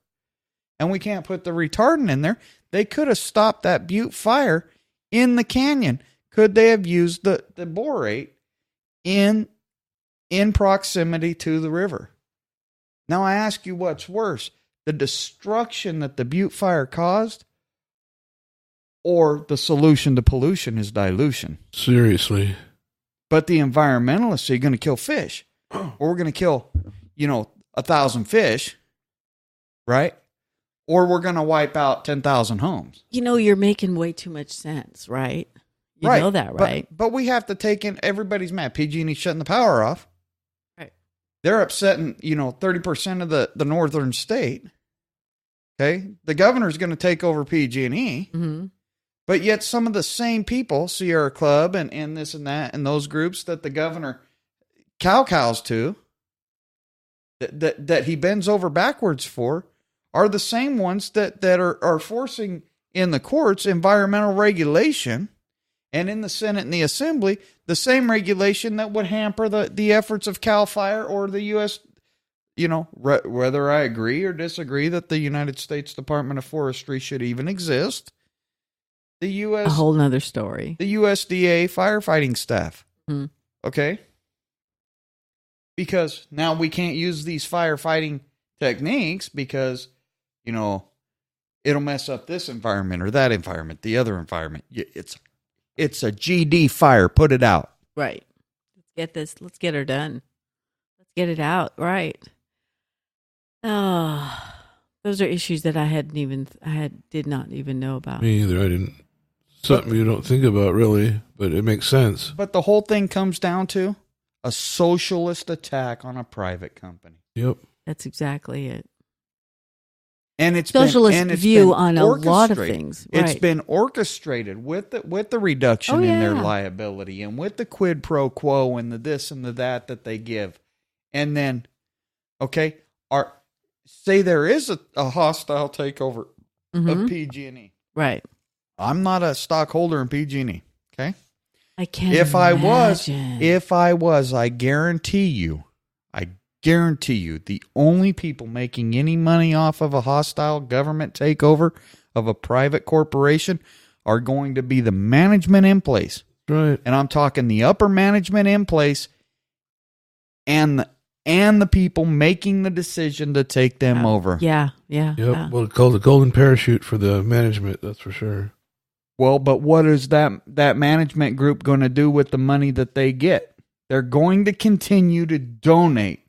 Speaker 4: And we can't put the retardant in there. They could have stopped that Butte fire in the canyon. Could they have used the Bore 8 in proximity to the river? Now I ask you, what's worse, the destruction that the Butte fire caused, or the solution to pollution is dilution?
Speaker 3: Seriously.
Speaker 4: But the environmentalists are going to kill fish, or we're going to kill, 1,000 fish, right? Or we're going to wipe out 10,000 homes.
Speaker 2: You're making way too much sense, right? You know that, right?
Speaker 4: But we have to take in, everybody's mad. PG&E shutting the power off.
Speaker 2: Right.
Speaker 4: They're upsetting, 30% of the northern state. Okay. The governor's going to take over PG&E.
Speaker 2: Mm-hmm.
Speaker 4: But yet some of the same people, Sierra Club and this and that, and those groups that the governor cows to, that he bends over backwards for, are the same ones that are forcing in the courts environmental regulation, and in the Senate and the Assembly, the same regulation that would hamper the efforts of CAL FIRE or the U.S., whether I agree or disagree that the United States Department of Forestry should even exist. The U.S.
Speaker 2: A whole nother story.
Speaker 4: The USDA firefighting staff.
Speaker 2: Mm-hmm.
Speaker 4: Okay? Because now we can't use these firefighting techniques because, it'll mess up this environment or that environment, the other environment. It's a GD fire. Put it out.
Speaker 2: Right. Let's get this. Let's get her done. Let's get it out. Right. Oh, those are issues that I did not even know about.
Speaker 3: Me either. I didn't. Something you don't think about really, but it makes sense.
Speaker 4: But the whole thing comes down to a socialist attack on a private company.
Speaker 3: Yep.
Speaker 2: That's exactly it.
Speaker 4: And it's
Speaker 2: Socialist view
Speaker 4: been
Speaker 2: on a lot of
Speaker 4: orchestrated.
Speaker 2: things.
Speaker 4: It's
Speaker 2: Right.
Speaker 4: been orchestrated with the reduction in their liability and with the quid pro quo and the this and the that they give. And then, okay, say there is a hostile takeover of PG&E.
Speaker 2: Right.
Speaker 4: I'm not a stockholder in PG&E. Okay.
Speaker 2: I can't.
Speaker 4: If
Speaker 2: imagine.
Speaker 4: I was, I guarantee you, guarantee you the only people making any money off of a hostile government takeover of a private corporation are going to be the management in place.
Speaker 3: Right.
Speaker 4: And I'm talking the upper management in place and the people making the decision to take them over.
Speaker 2: Yeah.
Speaker 3: Yep. Well, it's called the golden parachute for the management, that's for sure.
Speaker 4: Well, but what is that management group going to do with the money that they get? They're going to continue to donate.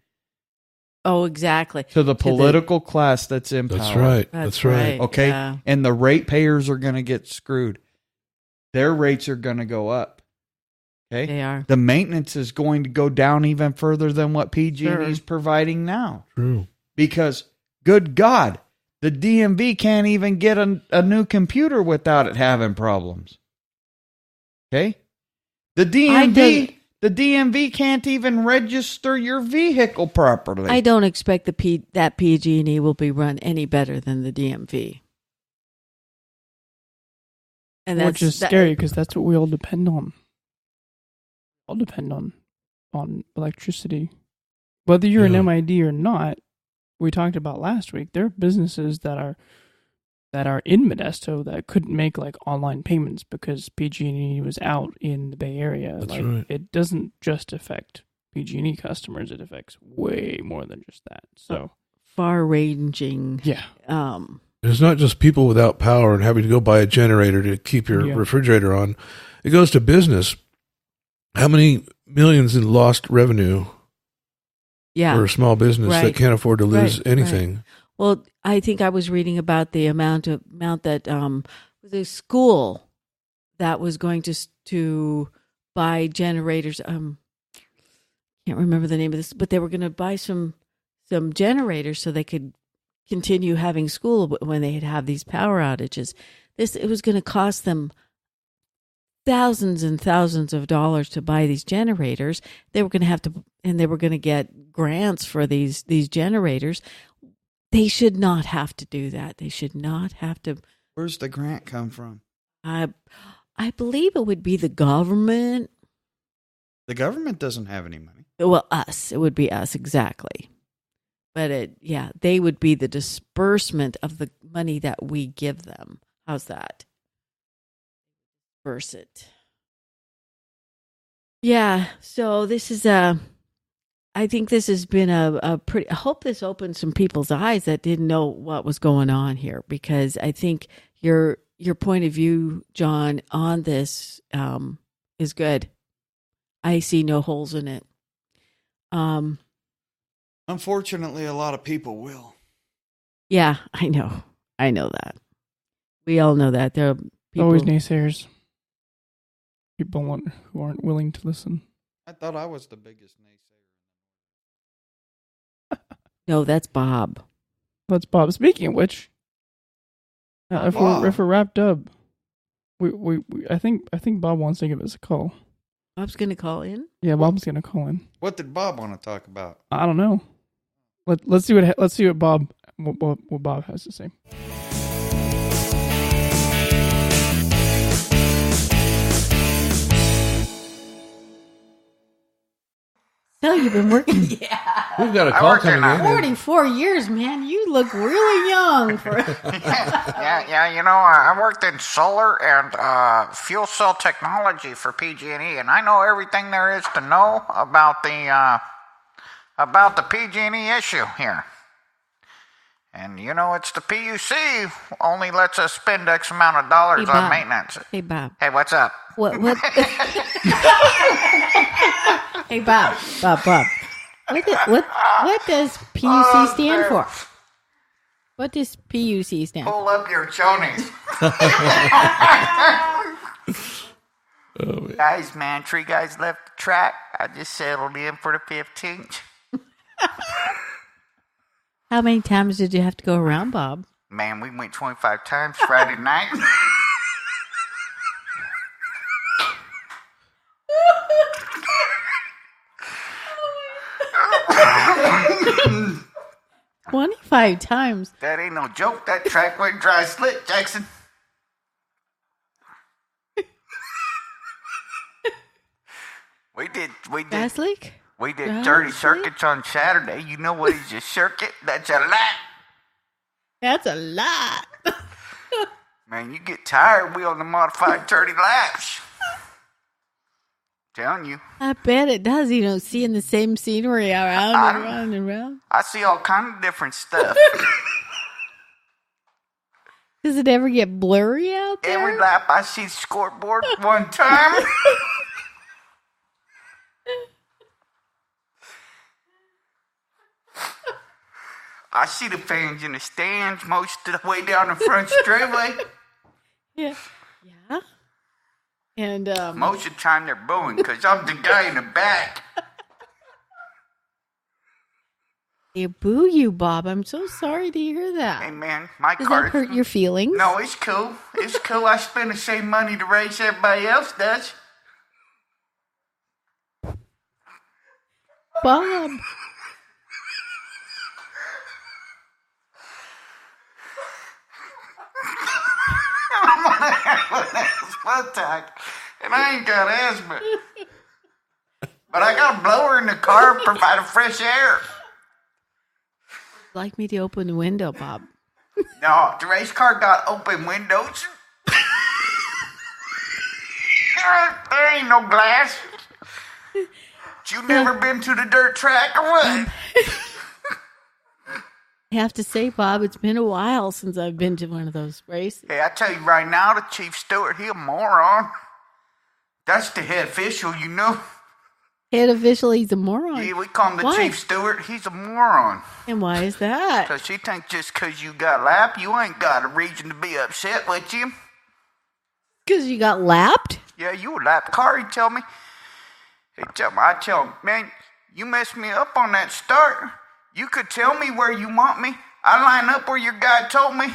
Speaker 2: Oh, exactly.
Speaker 4: To the political class that's in power.
Speaker 3: That's right. That's right.
Speaker 4: Okay.
Speaker 2: Yeah.
Speaker 4: And the ratepayers are going to get screwed. Their rates are going to go up. Okay.
Speaker 2: They are.
Speaker 4: The maintenance is going to go down even further than what PG&E is
Speaker 2: Sure.
Speaker 4: providing now.
Speaker 3: True.
Speaker 4: Because, good God, the DMV can't even get a new computer without it having problems. Okay? The DMV can't even register your vehicle properly.
Speaker 2: I don't expect that PG&E will be run any better than the DMV. And
Speaker 1: Which is scary because that's what we all depend on. All depend on electricity. Whether you're an MID or not, we talked about last week, there are businesses that are in Modesto that couldn't make like online payments because PG&E was out in the Bay Area.
Speaker 3: That's
Speaker 1: like,
Speaker 3: right.
Speaker 1: It doesn't just affect PG&E customers; it affects way more than just that. So
Speaker 2: far-ranging.
Speaker 1: yeah.
Speaker 3: It's not just people without power and having to go buy a generator to keep your refrigerator on. It goes to business. How many millions in lost revenue for a small business that can't afford to lose anything?
Speaker 2: Right. Well, I think I was reading about the amount that the school that was going to buy generators. Can't remember the name of this, but they were going to buy some generators so they could continue having school when they have these power outages. It was going to cost them thousands and thousands of dollars to buy these generators. They were going to have to, and they were going to get grants for these generators. They should not have to do that. They should not have to.
Speaker 4: Where's the grant come from?
Speaker 2: I believe it would be the government.
Speaker 4: The government doesn't have any money.
Speaker 2: Well, us. It would be us, exactly. But they would be the disbursement of the money that we give them. How's that? Disperse it. Yeah. So this is I think this has been a pretty. I hope this opens some people's eyes that didn't know what was going on here, because I think your point of view, John, on this is good. I see no holes in it.
Speaker 4: Unfortunately, a lot of people will.
Speaker 2: Yeah, I know that. We all know that. There are people,
Speaker 1: always naysayers. People who aren't willing to listen.
Speaker 4: I thought I was the biggest naysayer.
Speaker 2: No, that's Bob.
Speaker 1: That's Bob. Speaking of which, if we're wrapped up, I think Bob wants to give us a call.
Speaker 2: Bob's going to call in?
Speaker 1: Yeah, Bob's going to call in.
Speaker 4: What did Bob want to talk about?
Speaker 1: I don't know. Let's see what Bob has to say.
Speaker 2: So you've been working.
Speaker 3: Yeah. We've got a call coming in.
Speaker 2: 44 years, man. You look really young.
Speaker 5: Yeah. You know, I worked in solar and fuel cell technology for PG&E, and I know everything there is to know about the PG&E issue here. And you know, it's the PUC only lets us spend X amount of dollars on maintenance.
Speaker 2: Hey, Bob.
Speaker 5: Hey, what's up?
Speaker 2: What? Hey, Bob. What does PUC stand for? What does PUC stand for?
Speaker 5: Pull up your chonies. Guys, man, Tree Guys left the track. I just settled in for the 15th.
Speaker 2: How many times did you have to go around, Bob?
Speaker 5: Man, we went 25 times Friday night.
Speaker 2: Oh 25 times.
Speaker 5: That ain't no joke. That track went dry slit, Jackson. We did.
Speaker 2: Gas leak?
Speaker 5: We did
Speaker 2: Right.
Speaker 5: 30 circuits on Saturday. You know what is a circuit? That's a lap.
Speaker 2: That's a lot.
Speaker 5: Man, you get tired. We on the modified 30 laps. Telling you.
Speaker 2: I bet it does. Seeing the same scenery around and around and around.
Speaker 5: I see all kind of different stuff.
Speaker 2: Does it ever get blurry out there?
Speaker 5: Every lap I see the scoreboard one time. I see the fans in the stands most of the way down the front straightaway.
Speaker 2: Yeah. Yeah. And
Speaker 5: Most of the time they're booing because I'm the guy in the back.
Speaker 2: they boo you, Bob. I'm so sorry to hear
Speaker 5: Hey,
Speaker 2: that.
Speaker 5: man, my
Speaker 2: Does
Speaker 5: car...
Speaker 2: that hurt your feelings?
Speaker 5: No, it's cool. It's cool. I spend the same money to race everybody else does.
Speaker 2: Bob.
Speaker 5: Asthma attack, and I ain't got asthma. But I got a blower in the car providing fresh air.
Speaker 2: Like me to open the window, Bob.
Speaker 5: No, the race car got open windows. There ain't no glass. You never been to the dirt track or what?
Speaker 2: I have to say, Bob, it's been a while since I've been to one of those races.
Speaker 5: Hey, I tell you right now, the chief steward, he a moron. That's the head official, you know.
Speaker 2: Head official, he's a moron.
Speaker 5: Yeah, we call him the
Speaker 2: Why?
Speaker 5: chief steward. He's a moron.
Speaker 2: And why is that?
Speaker 5: Because he thinks just because you got lapped, you ain't got a reason to be upset with you.
Speaker 2: Because you got lapped?
Speaker 5: Yeah, you were lapped car, he tell me. I tell him, man, you messed me up on that start. You could tell me where you want me. I line up where your guy told me.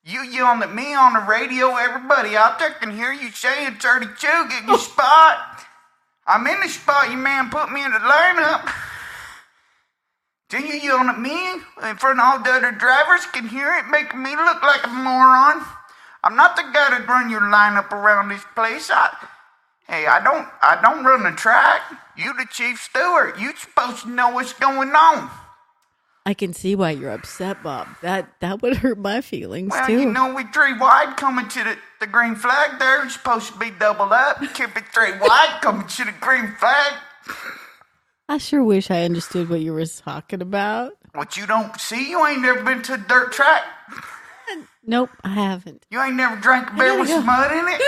Speaker 5: You yelling at me on the radio. Everybody out there can hear you saying 32, get your spot. I'm in the spot. Your man put me in the lineup. Then you yelling at me in front of all the other drivers can hear it, making me look like a moron. I'm not the guy to run your lineup around this place. I don't run the track. You the chief steward. You supposed to know what's going on.
Speaker 2: I can see why you're upset, Bob. That would hurt my feelings,
Speaker 5: Well,
Speaker 2: too.
Speaker 5: you know, we 3 wide coming to the green flag there. It's supposed to be doubled up. Keep it 3 wide coming to the green flag.
Speaker 2: I sure wish I understood what you were talking about.
Speaker 5: What you don't see, you ain't never been to a dirt track.
Speaker 2: Nope, I haven't.
Speaker 5: You ain't never drank a beer
Speaker 2: gotta
Speaker 5: with
Speaker 2: go.
Speaker 5: some mud in it.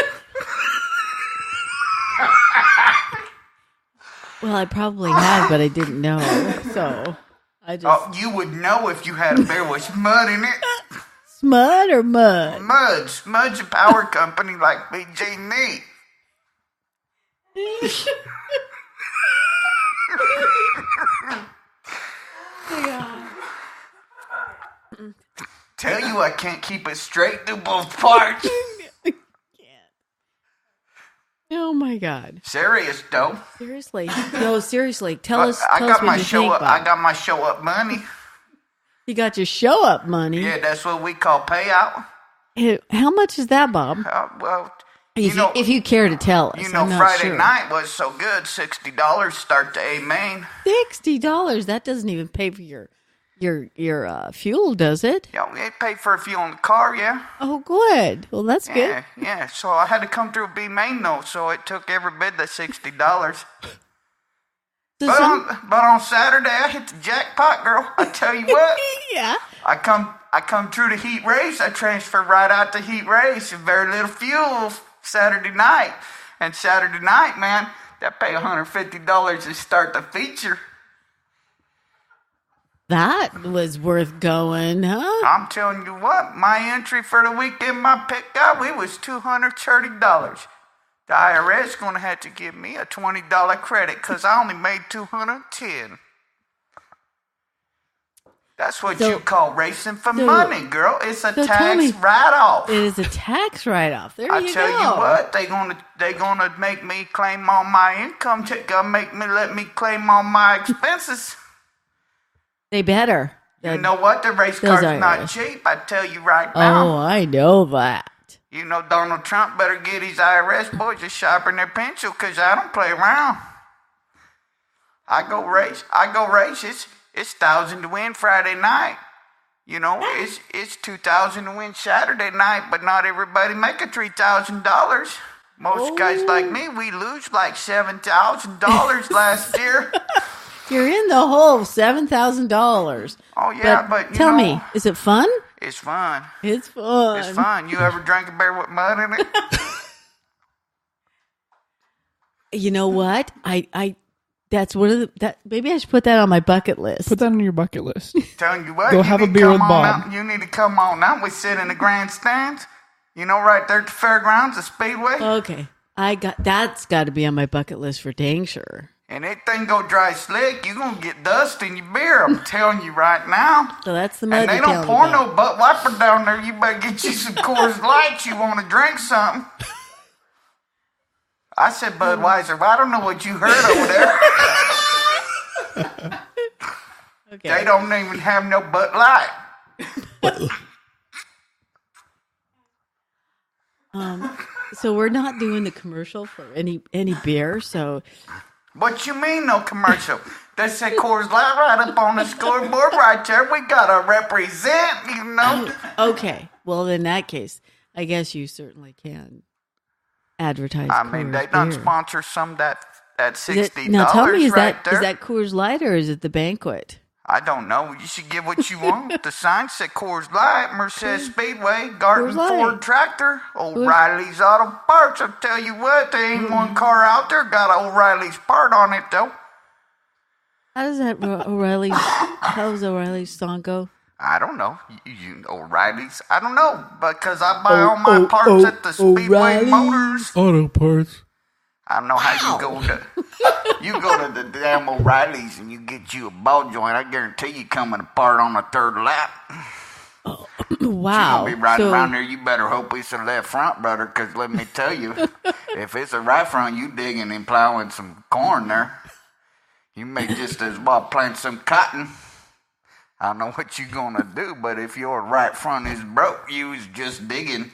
Speaker 2: Well, I probably have, but I didn't know. So I just...
Speaker 5: Oh, you would know if you had a beer with some mud in it.
Speaker 2: Smud or mud?
Speaker 5: Mud's a power company like PG&E. Tell you I can't keep it straight through both parts.
Speaker 2: Oh my God!
Speaker 5: Serious though.
Speaker 2: Seriously, no, seriously. Tell us.
Speaker 5: I
Speaker 2: Tell us
Speaker 5: got
Speaker 2: what
Speaker 5: my
Speaker 2: you
Speaker 5: show
Speaker 2: think,
Speaker 5: up.
Speaker 2: Bob.
Speaker 5: I got my show up money.
Speaker 2: You got your show up money.
Speaker 5: Yeah, that's what we call payout.
Speaker 2: How much is that, Bob?
Speaker 5: Well,
Speaker 2: If you care to tell us,
Speaker 5: you know,
Speaker 2: I'm not
Speaker 5: Friday
Speaker 2: sure.
Speaker 5: night was so good. $60 start to A main.
Speaker 2: $60. That doesn't even pay for your fuel, does it?
Speaker 5: Yeah, we paid for a fuel in the car. Yeah.
Speaker 2: Oh, good. Well, that's good.
Speaker 5: Yeah. So I had to come through B main though, so it took every bit of the $60.
Speaker 2: So
Speaker 5: But on Saturday I hit the jackpot, girl. I tell you what.
Speaker 2: yeah.
Speaker 5: I come through the heat race. I transfer right out to heat race. Very little fuel Saturday night. And Saturday night, man, that pay $150 to start the feature.
Speaker 2: That was worth going, huh?
Speaker 5: I'm telling you what, my entry for the weekend, my pickup, it was $230. The IRS going to have to give me a $20 credit because I only made $210. That's what you call racing for money, girl. It's a tax write-off.
Speaker 2: It is a tax write-off. There
Speaker 5: I
Speaker 2: you go.
Speaker 5: tell you what, they gonna make me claim all my income. Let me claim all my expenses.
Speaker 2: They better.
Speaker 5: You know what? The race car's not cheap. I tell you right now.
Speaker 2: Oh, I know that.
Speaker 5: You know Donald Trump better get his IRS boys to sharpen their pencil because I don't play around. I go race. It's 1,000 to win Friday night. You know, it's 2,000 to win Saturday night, but not everybody make a $3,000. Most guys like me, we lose like $7,000 last year.
Speaker 2: You're in the hole, $7,000.
Speaker 5: Oh yeah, but
Speaker 2: tell me, is it fun?
Speaker 5: It's fun.
Speaker 2: It's fun.
Speaker 5: It's fun. You ever drank a beer with mud in it?
Speaker 2: You know what? That's one of maybe I should put that on my bucket list.
Speaker 1: Put that on your bucket list.
Speaker 5: Telling you what,
Speaker 1: Go have a beer with Bob.
Speaker 5: Out, you need to come on out. We sit in the grandstands. You know, right there at the fairgrounds, the Speedway.
Speaker 2: Okay, that's got to be on my bucket list for dang sure.
Speaker 5: And that thing go dry slick, you're gonna get dust in your beer. I'm telling you right now.
Speaker 2: So that's the mud.
Speaker 5: And they don't pour no butt wiper down there. You better get you some Coors Light. You want to drink something? I said Budweiser, but I don't know what you heard over there. Okay. They don't even have no Bud Light.
Speaker 2: So we're not doing the commercial for any beer. So,
Speaker 5: what you mean no commercial? They say Coors Light right up on the scoreboard right there. We gotta represent, you know.
Speaker 2: Okay, well in that case, I guess you certainly can advertise.
Speaker 5: I mean, they done sponsor some that $60.
Speaker 2: Now tell me, is
Speaker 5: right
Speaker 2: that Coors Light or is it the banquet?
Speaker 5: I don't know. You should get what you want. The sign said Coors Light, Merced Speedway, Garden Ford Tractor, O'Reilly's Auto Parts. I'll tell you what, there ain't one car out there got an O'Reilly's part on it, though.
Speaker 2: How does that how does O'Reilly's song go?
Speaker 5: I don't know. You O'Reilly's? I don't know, because I buy all my parts at the Speedway Motors.
Speaker 3: Auto parts.
Speaker 5: I don't know how you go to the damn O'Reilly's and you get you a ball joint. I guarantee you coming apart on the third lap.
Speaker 2: Oh, wow.
Speaker 5: You're going to be riding around there. You better hope it's a left front, brother, because let me tell you, if it's a right front, you digging and plowing some corn there. You may just as well plant some cotton. I don't know what you're going to do, but if your right front is broke, you was just digging.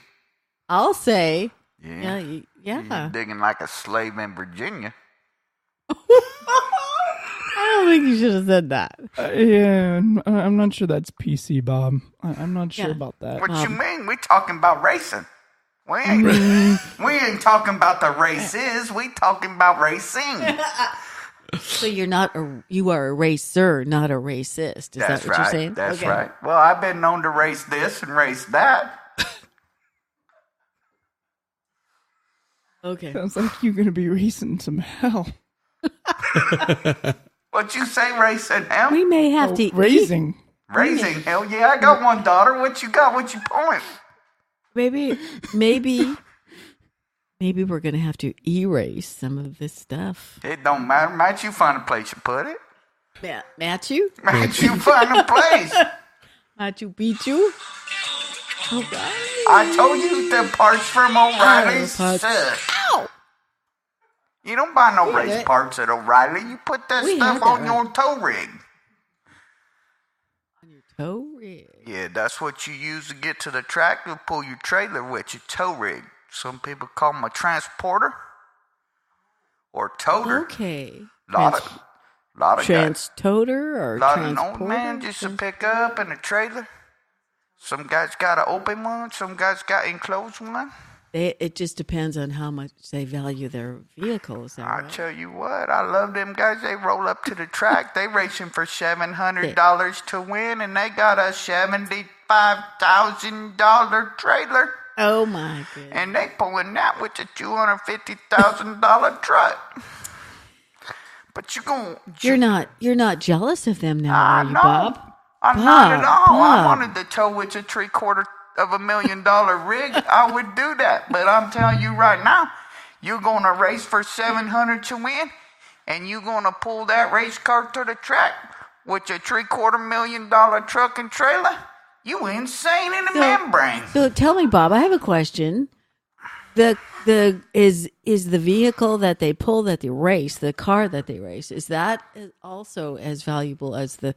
Speaker 2: I'll say.
Speaker 5: Yeah. You're digging like a slave in Virginia.
Speaker 2: I don't think you should have said that.
Speaker 1: Yeah, I'm not sure that's PC, Bob. I'm not sure about that.
Speaker 5: What you mean? We talking about racing. We ain't talking about the races. We talking about racing.
Speaker 2: So you are a racer, not a racist. Is that what you're saying?
Speaker 5: That's right. Well, I've been known to race this and race that.
Speaker 1: Okay. Sounds like you're going to be racing some hell.
Speaker 5: What you say, racing hell?
Speaker 2: We may have to
Speaker 1: raising.
Speaker 5: Raising hell? Yeah, I got one daughter. What you got? What you point?
Speaker 2: Maybe we're going to have to erase some of this stuff.
Speaker 5: It don't matter. Might you find a place to put it?
Speaker 2: Matthew?
Speaker 5: Might you find a place?
Speaker 2: Matthew beat you? O'Reilly.
Speaker 5: I told you the parts from O'Reilly's suck.
Speaker 2: Ow!
Speaker 5: You don't buy no race parts at O'Reilly. You put that stuff on your tow rig.
Speaker 2: On your tow rig?
Speaker 5: Yeah, that's what you use to get to the track to pull your trailer with, your tow rig. Some people call them a transporter or toter.
Speaker 2: Okay.
Speaker 5: Lot of
Speaker 2: trans-toter or
Speaker 5: lot
Speaker 2: transporter?
Speaker 5: Of old man just to pick up in a trailer. Some guys got an open one. Some guys got enclosed one.
Speaker 2: It just depends on how much they value their vehicles.
Speaker 5: I tell you what, I love them guys. They roll up to the track. They racing for $700 to win, and they got a $75,000 trailer.
Speaker 2: Oh my goodness!
Speaker 5: And they pulling that with a $250,000 truck. But you're
Speaker 2: not jealous of them now, are you, Bob?
Speaker 5: I'm not at all. Bob. I wanted to tow with a $750,000 rig. I would do that. But I'm telling you right now, you're going to race for $700 to win, and you're going to pull that race car to the track with a $750,000 truck and trailer. You insane in the membrane.
Speaker 2: So tell me, Bob, I have a question. Is the vehicle that they pull, that they race, the car that they race, is that also as valuable as the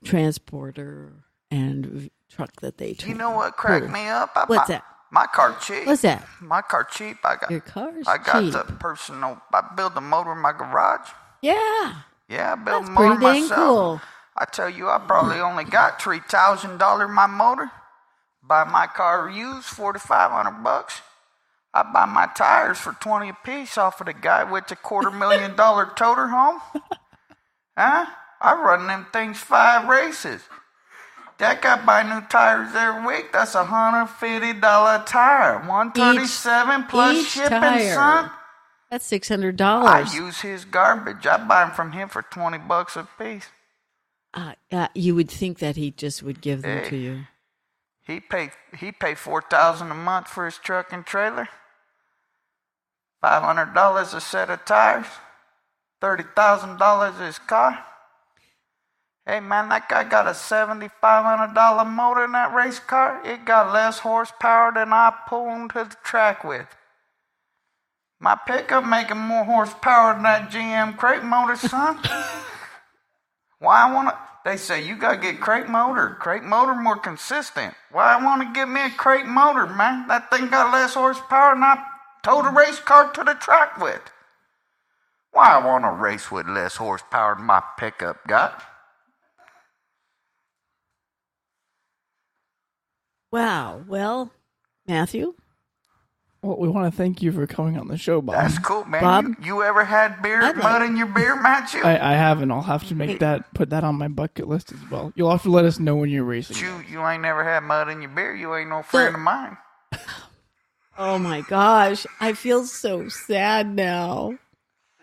Speaker 2: transporter and truck that they
Speaker 5: You know what cracked me up?
Speaker 2: What's that?
Speaker 5: My car cheap.
Speaker 2: What's that?
Speaker 5: My car cheap.
Speaker 2: Your car's
Speaker 5: I got
Speaker 2: cheap.
Speaker 5: I built a motor in my garage.
Speaker 2: Yeah.
Speaker 5: Yeah, I built
Speaker 2: That's
Speaker 5: a motor
Speaker 2: pretty dang
Speaker 5: myself.
Speaker 2: cool.
Speaker 5: I tell you, I probably only got $3,000 my motor. Buy my car used, $400 to $500. I buy my tires for $20 a piece off of the guy with the $250,000 toter home. Huh? I run them things 5 races. That guy buy new tires every week. That's $150 tire. $137 plus
Speaker 2: each
Speaker 5: shipping,
Speaker 2: tire.
Speaker 5: son.
Speaker 2: That's $600.
Speaker 5: I use his garbage. I buy them from him for $20 a piece.
Speaker 2: You would think that he just would give them to you.
Speaker 5: He pay $4,000 a month for his truck and trailer. $500 a set of tires. $30,000 his car. Hey man, that guy got a $7,500 motor in that race car. It got less horsepower than I pull him to the track with. My pickup making more horsepower than that GM crate motor, son. Why I wanna? They say you gotta get crate motor. Crate motor more consistent. Why I wanna give me a crate motor, man? That thing got less horsepower than I towed a race car to the track with. Why I wanna race with less horsepower than my pickup got?
Speaker 2: Wow. Well, Matthew?
Speaker 1: Well, we want to thank you for coming on the show, Bob.
Speaker 5: That's cool, man.
Speaker 2: Bob?
Speaker 5: You ever had mud in your beer, Matthew?
Speaker 1: I haven't. I'll have to put that on my bucket list as well. You'll have to let us know when you're racing.
Speaker 5: You ain't never had mud in your beer. You ain't no friend of mine.
Speaker 2: Oh my gosh. I feel so sad now.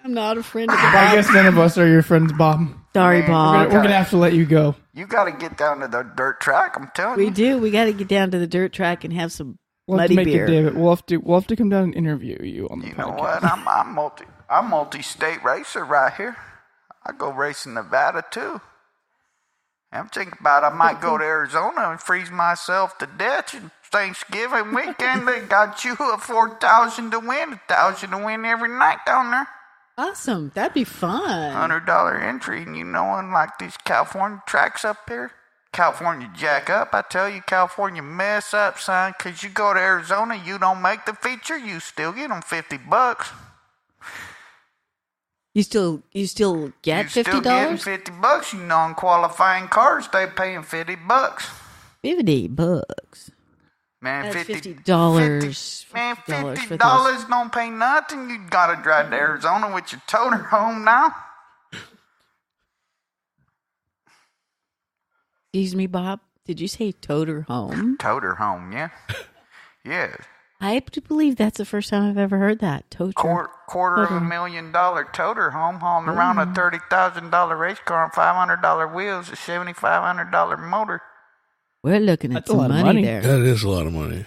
Speaker 2: I'm not a friend of the
Speaker 1: I
Speaker 2: Bob.
Speaker 1: guess none of us are your friends, Bob.
Speaker 2: Sorry,
Speaker 5: Man,
Speaker 2: Bob.
Speaker 1: We're gonna have to let you go.
Speaker 5: You got to get down to the dirt track. I'm telling
Speaker 2: We
Speaker 5: you.
Speaker 2: do. We got to get down to the dirt track and have some
Speaker 1: We'll have to
Speaker 2: muddy
Speaker 1: make
Speaker 2: beer.
Speaker 1: it, David. We'll have to come down and interview you on the
Speaker 5: You
Speaker 1: podcast.
Speaker 5: know what? I'm multi-state racer right here. I go race in Nevada too. I'm thinking about I might go to Arizona and freeze myself to death. And Thanksgiving weekend they got you a 4,000 to win, 1,000 to win every night down there.
Speaker 2: Awesome. That'd be fun.
Speaker 5: $100 entry, and you know, unlike these California tracks up here, California jack up. I tell you, California mess up, son. 'Cause you go to Arizona, you don't make the feature, you still get them $50.
Speaker 2: You still get
Speaker 5: You still getting
Speaker 2: $50?
Speaker 5: $50. You non-qualifying cars, they paying $50.
Speaker 2: $50.
Speaker 5: Man,
Speaker 2: That's
Speaker 5: $50.
Speaker 2: $50.
Speaker 5: Man,
Speaker 2: $50 for
Speaker 5: $50 don't pay nothing. You gotta drive to Arizona with your toter home now.
Speaker 2: Excuse me, Bob. Did you say toter home?
Speaker 5: Toter home, yeah. Yeah.
Speaker 2: I have to believe that's the first time I've ever heard that. Toter.
Speaker 5: Quarter of $1,000,000 toter home hauling around a $30,000 race car on $500 wheels, a $7,500 motor.
Speaker 2: We're looking at
Speaker 1: That's a
Speaker 2: some
Speaker 1: lot of
Speaker 2: money,
Speaker 1: money.
Speaker 2: there.
Speaker 3: That is a lot of money.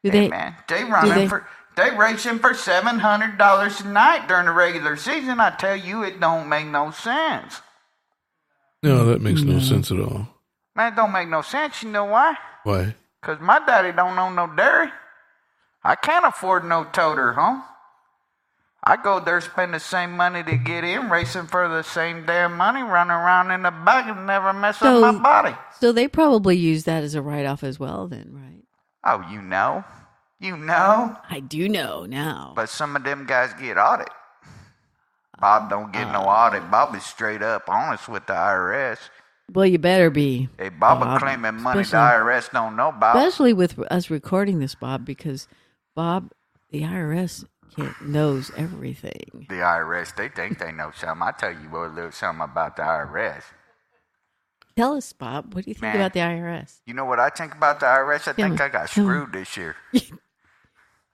Speaker 2: Do
Speaker 5: Hey
Speaker 2: they?
Speaker 5: man,
Speaker 2: they-
Speaker 5: they racing for $700 a night during the regular season. I tell you, it don't make no sense.
Speaker 3: No, that makes no sense at all.
Speaker 5: Man, it don't make no sense. You know why?
Speaker 3: Why?
Speaker 5: 'Cause my daddy don't own no dairy. I can't afford no toter home. I go there, spend the same money to get in, racing for the same damn money, running around in the back and never mess up my body.
Speaker 2: So they probably use that as a write-off as well then, right?
Speaker 5: Oh, you know. You know.
Speaker 2: I do know now.
Speaker 5: But some of them guys get audit. Bob don't get no audit. Bob is straight up honest with the IRS.
Speaker 2: Well, you better be.
Speaker 5: Hey, Bob
Speaker 2: Bob,
Speaker 5: claiming money the
Speaker 2: especially-
Speaker 5: IRS don't know about.
Speaker 2: Especially with us recording this, Bob, because, Bob, the IRS knows everything.
Speaker 5: The IRS, they think they know something. I tell you a little something about the IRS.
Speaker 2: Tell us, Bob, what do you think
Speaker 5: Man.
Speaker 2: about the IRS?
Speaker 5: You know what I think about the IRS? I
Speaker 2: Tell
Speaker 5: think
Speaker 2: me.
Speaker 5: I got
Speaker 2: Tell me.
Speaker 5: screwed this year.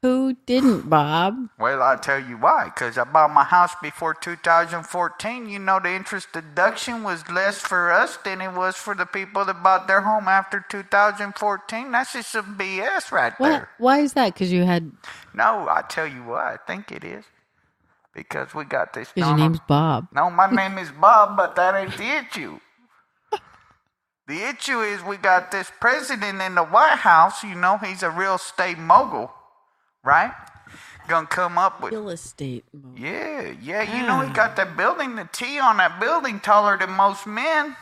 Speaker 2: Who didn't, Bob?
Speaker 5: Well, I'll tell you why. Because I bought my house before 2014. You know, the interest deduction was less for us than it was for the people that bought their home after 2014. That's just some BS right
Speaker 2: What?
Speaker 5: there.
Speaker 2: Why is that? Because you had,
Speaker 5: No, I tell you what, I think it is. Because we got this.
Speaker 2: because your name's Bob.
Speaker 5: No, my name is Bob, but that ain't the issue. The issue is we got this president in the White House. You know, he's a real estate mogul, right? Gonna come up with.
Speaker 2: Real estate. Mo-
Speaker 5: Yeah. You know, he got that building, the T on that building taller than most men.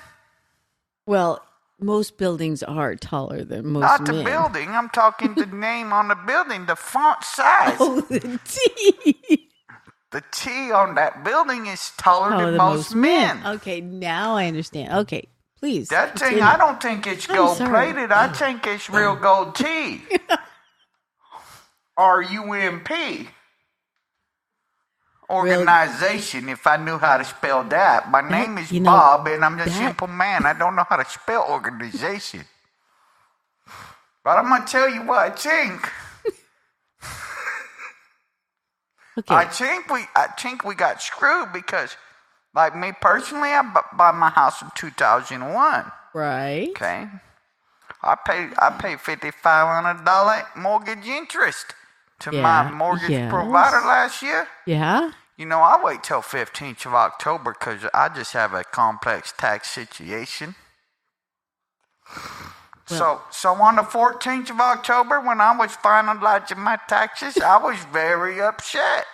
Speaker 2: Well, most buildings are taller than most
Speaker 5: Not the
Speaker 2: men.
Speaker 5: building. I'm talking the name on the building, the font size.
Speaker 2: Oh, the T.
Speaker 5: The T on that building is taller
Speaker 2: Oh,
Speaker 5: than
Speaker 2: the
Speaker 5: most men.
Speaker 2: Okay, now I understand. Okay, please.
Speaker 5: That thing,
Speaker 2: continue.
Speaker 5: I don't think it's
Speaker 2: I'm
Speaker 5: gold
Speaker 2: sorry.
Speaker 5: plated. I think it's real gold T. RUMP. Organization, if I knew how to spell that. My name is Bob, and I'm a simple man. I don't know how to spell organization. But I'm going to tell you what I think.
Speaker 2: Okay.
Speaker 5: I think we got screwed because, like me personally, I bought my house in 2001.
Speaker 2: Right.
Speaker 5: Okay, I paid $5,500 mortgage interest to my mortgage provider last year.
Speaker 2: Yeah.
Speaker 5: You know, I wait till 15th of October because I just have a complex tax situation.
Speaker 2: Well,
Speaker 5: So on the 14th of October, when I was finalizing my taxes, I was very upset.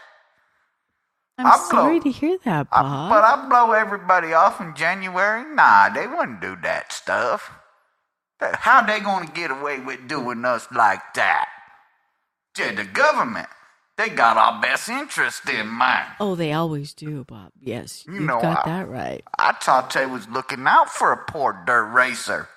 Speaker 2: I'm sorry to hear that, Bob.
Speaker 5: But I blow everybody off in January. Nah, they wouldn't do that stuff. How they going to get away with doing us like that? The government. They got our best interest in mind.
Speaker 2: Oh, they always do, Bob. Yes, you've
Speaker 5: know,
Speaker 2: got that right.
Speaker 5: I thought they was looking out for a poor dirt racer.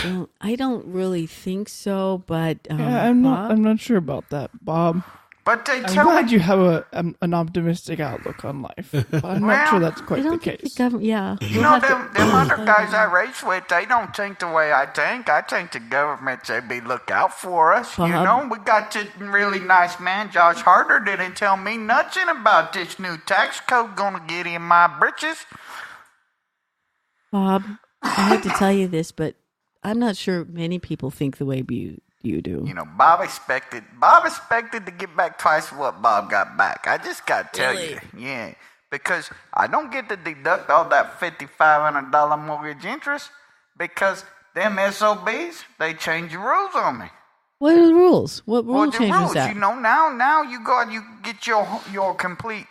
Speaker 2: Well, I don't really think so, but
Speaker 1: Yeah, I'm not sure about that, Bob.
Speaker 5: But they
Speaker 1: I'm
Speaker 5: tell
Speaker 1: glad
Speaker 5: me
Speaker 1: you have an optimistic outlook on life, but I'm not sure that's
Speaker 2: I
Speaker 1: quite the
Speaker 2: don't think the
Speaker 1: case.
Speaker 2: government. Yeah,
Speaker 5: You know, them other guys I race with, they don't think the way I think. I think the government, they be look out for us. You
Speaker 2: Bob.
Speaker 5: know, we got this really nice man, Josh Harder, didn't tell me nothing about this new tax code gonna get in my britches.
Speaker 2: Bob, I hate to tell you this, but I'm not sure many people think the way you do.
Speaker 5: You know, Bob expected to get back twice what Bob got back. I just got to tell you. Yeah, because I don't get to deduct all that $5,500 mortgage interest because them SOBs, they change the rules on me.
Speaker 2: What are the rules? What rule
Speaker 5: The
Speaker 2: change is
Speaker 5: rules,
Speaker 2: that?
Speaker 5: you know, now you get your complete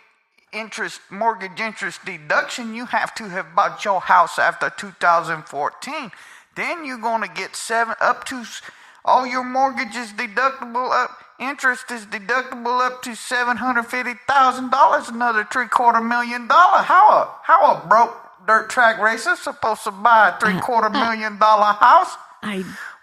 Speaker 5: mortgage interest deduction. You have to have bought your house after 2014. Then you're going to get all your mortgage is deductible interest is deductible up to $750,000, another $750,000. How a broke dirt track racer supposed to buy a $750,000 house?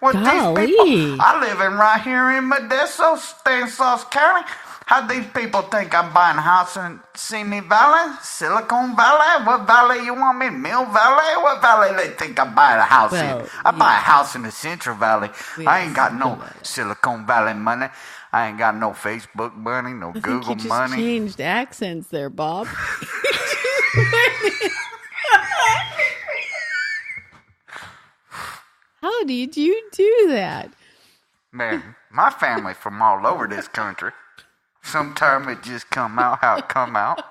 Speaker 2: Golly.
Speaker 5: I live right here in Modesto, Stanislaus County. How these people think I'm buying a house in Simi Valley, Silicon Valley? What valley you want me? Mill Valley? What valley they think I'm buying a house in? I buy a house in the Central Valley. I ain't got no Silicon Valley money. I ain't got no Facebook money, no Google
Speaker 2: you just
Speaker 5: money.
Speaker 2: Changed accents there, Bob. How did you do that?
Speaker 5: Man, my family from all over this country. Sometime it just come out how it come out.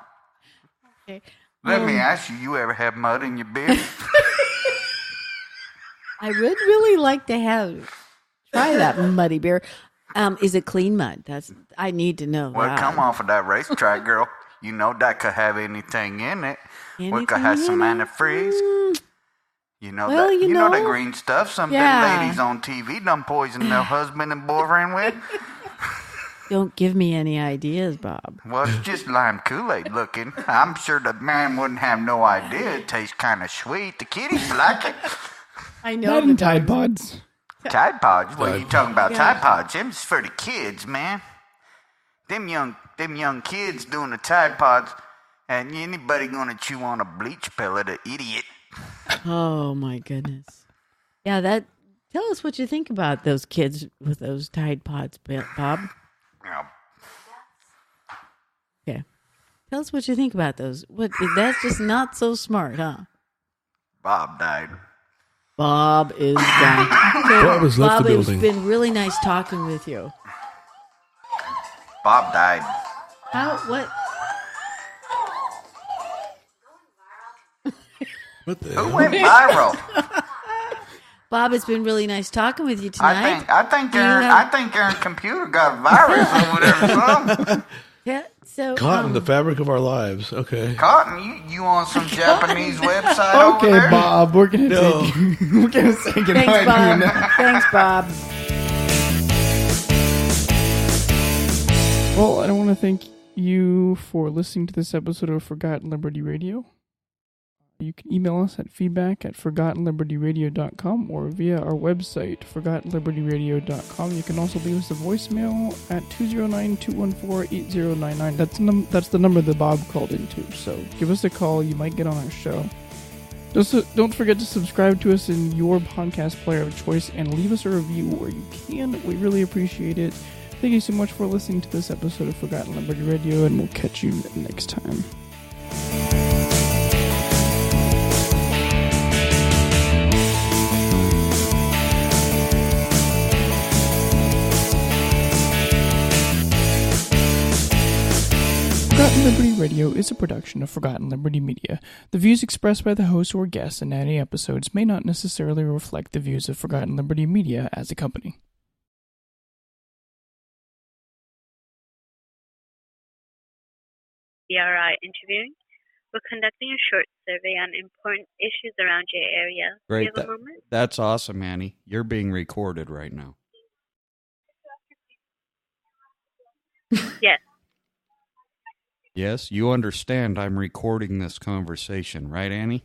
Speaker 2: Okay.
Speaker 5: Let me ask you, you ever have mud in your beard?
Speaker 2: I would really like to try that muddy beer. Is it clean mud? I need to know.
Speaker 5: Well,
Speaker 2: that.
Speaker 5: come off of that racetrack, girl. You know that could have anything in it. We could have
Speaker 2: Anything
Speaker 5: some
Speaker 2: in it?
Speaker 5: antifreeze. You know
Speaker 2: Well,
Speaker 5: that.
Speaker 2: you
Speaker 5: You know
Speaker 2: know.
Speaker 5: the green stuff. Some
Speaker 2: Yeah.
Speaker 5: of them ladies on TV done poison their husband and boyfriend with.
Speaker 2: Don't give me any ideas, Bob.
Speaker 5: Well, it's just lime Kool-Aid looking. I'm sure the man wouldn't have no idea. It tastes kind of sweet. The kiddies like it.
Speaker 2: I
Speaker 1: That and Tide Pods.
Speaker 5: Tide Pods? What are you talking about? Tide Pods? Them's for the kids, man. Them young kids doing the Tide Pods, and anybody gonna chew on a bleach pellet, an idiot.
Speaker 2: Oh my goodness. Yeah, tell us what you think about those kids with those Tide Pods, Bob.
Speaker 5: Yeah.
Speaker 2: Okay. Tell us what you think about those. That's just not so smart, huh?
Speaker 5: Bob died.
Speaker 2: Bob is gone. Okay,
Speaker 3: Bob has left the building.
Speaker 2: It's been really nice talking with you.
Speaker 5: Bob died.
Speaker 2: What?
Speaker 3: What the
Speaker 5: Who
Speaker 3: hell?
Speaker 5: went viral?
Speaker 2: Bob, it's been really nice talking with you tonight.
Speaker 5: I think Aaron's computer got a virus over there or something.
Speaker 2: Yeah, so
Speaker 3: Caught in the fabric of our lives. Okay.
Speaker 5: Cotton, you on some Japanese website over
Speaker 1: Okay,
Speaker 5: there?
Speaker 1: Bob, we're gonna
Speaker 3: No.
Speaker 1: we're gonna say goodbye
Speaker 2: thanks,
Speaker 1: to you
Speaker 2: Bob.
Speaker 1: now.
Speaker 2: Thanks, Bob.
Speaker 1: Well, I want to thank you for listening to this episode of Forgotten Liberty Radio. You can email us at feedback@forgottenlibertyradio.com or via our website, forgottenlibertyradio.com. You can also leave us a voicemail at 209-214-8099. That's the number that Bob called into. So give us a call. You might get on our show. Don't forget to subscribe to us in your podcast player of choice and leave us a review where you can. We really appreciate it. Thank you so much for listening to this episode of Forgotten Liberty Radio, and we'll catch you next time. Forgotten Liberty Radio is a production of Forgotten Liberty Media. The views expressed by the host or guests in any episodes may not necessarily reflect the views of Forgotten Liberty Media as a company.
Speaker 6: CRI interviewing. We're conducting a short survey on important issues around your area.
Speaker 4: Great.
Speaker 6: Do you have a moment?
Speaker 4: That's awesome, Annie. You're being recorded right now.
Speaker 6: Yes.
Speaker 4: Yes, you understand I'm recording this conversation, right, Annie?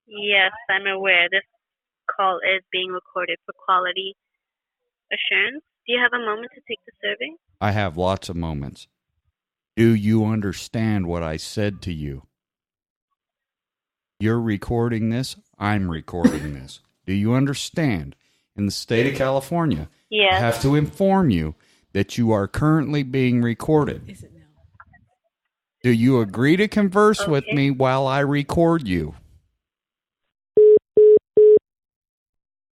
Speaker 6: Yes, I'm aware. This call is being recorded for quality assurance. Do you have a moment to take the survey?
Speaker 4: I have lots of moments. Do you understand what I said to you? You're recording this. I'm recording this. Do you understand? In the state of California,
Speaker 6: Yes.
Speaker 4: I have to inform you that you are currently being recorded.
Speaker 2: Is it now?
Speaker 4: Do you agree to converse with
Speaker 6: Okay.
Speaker 4: me while I record you?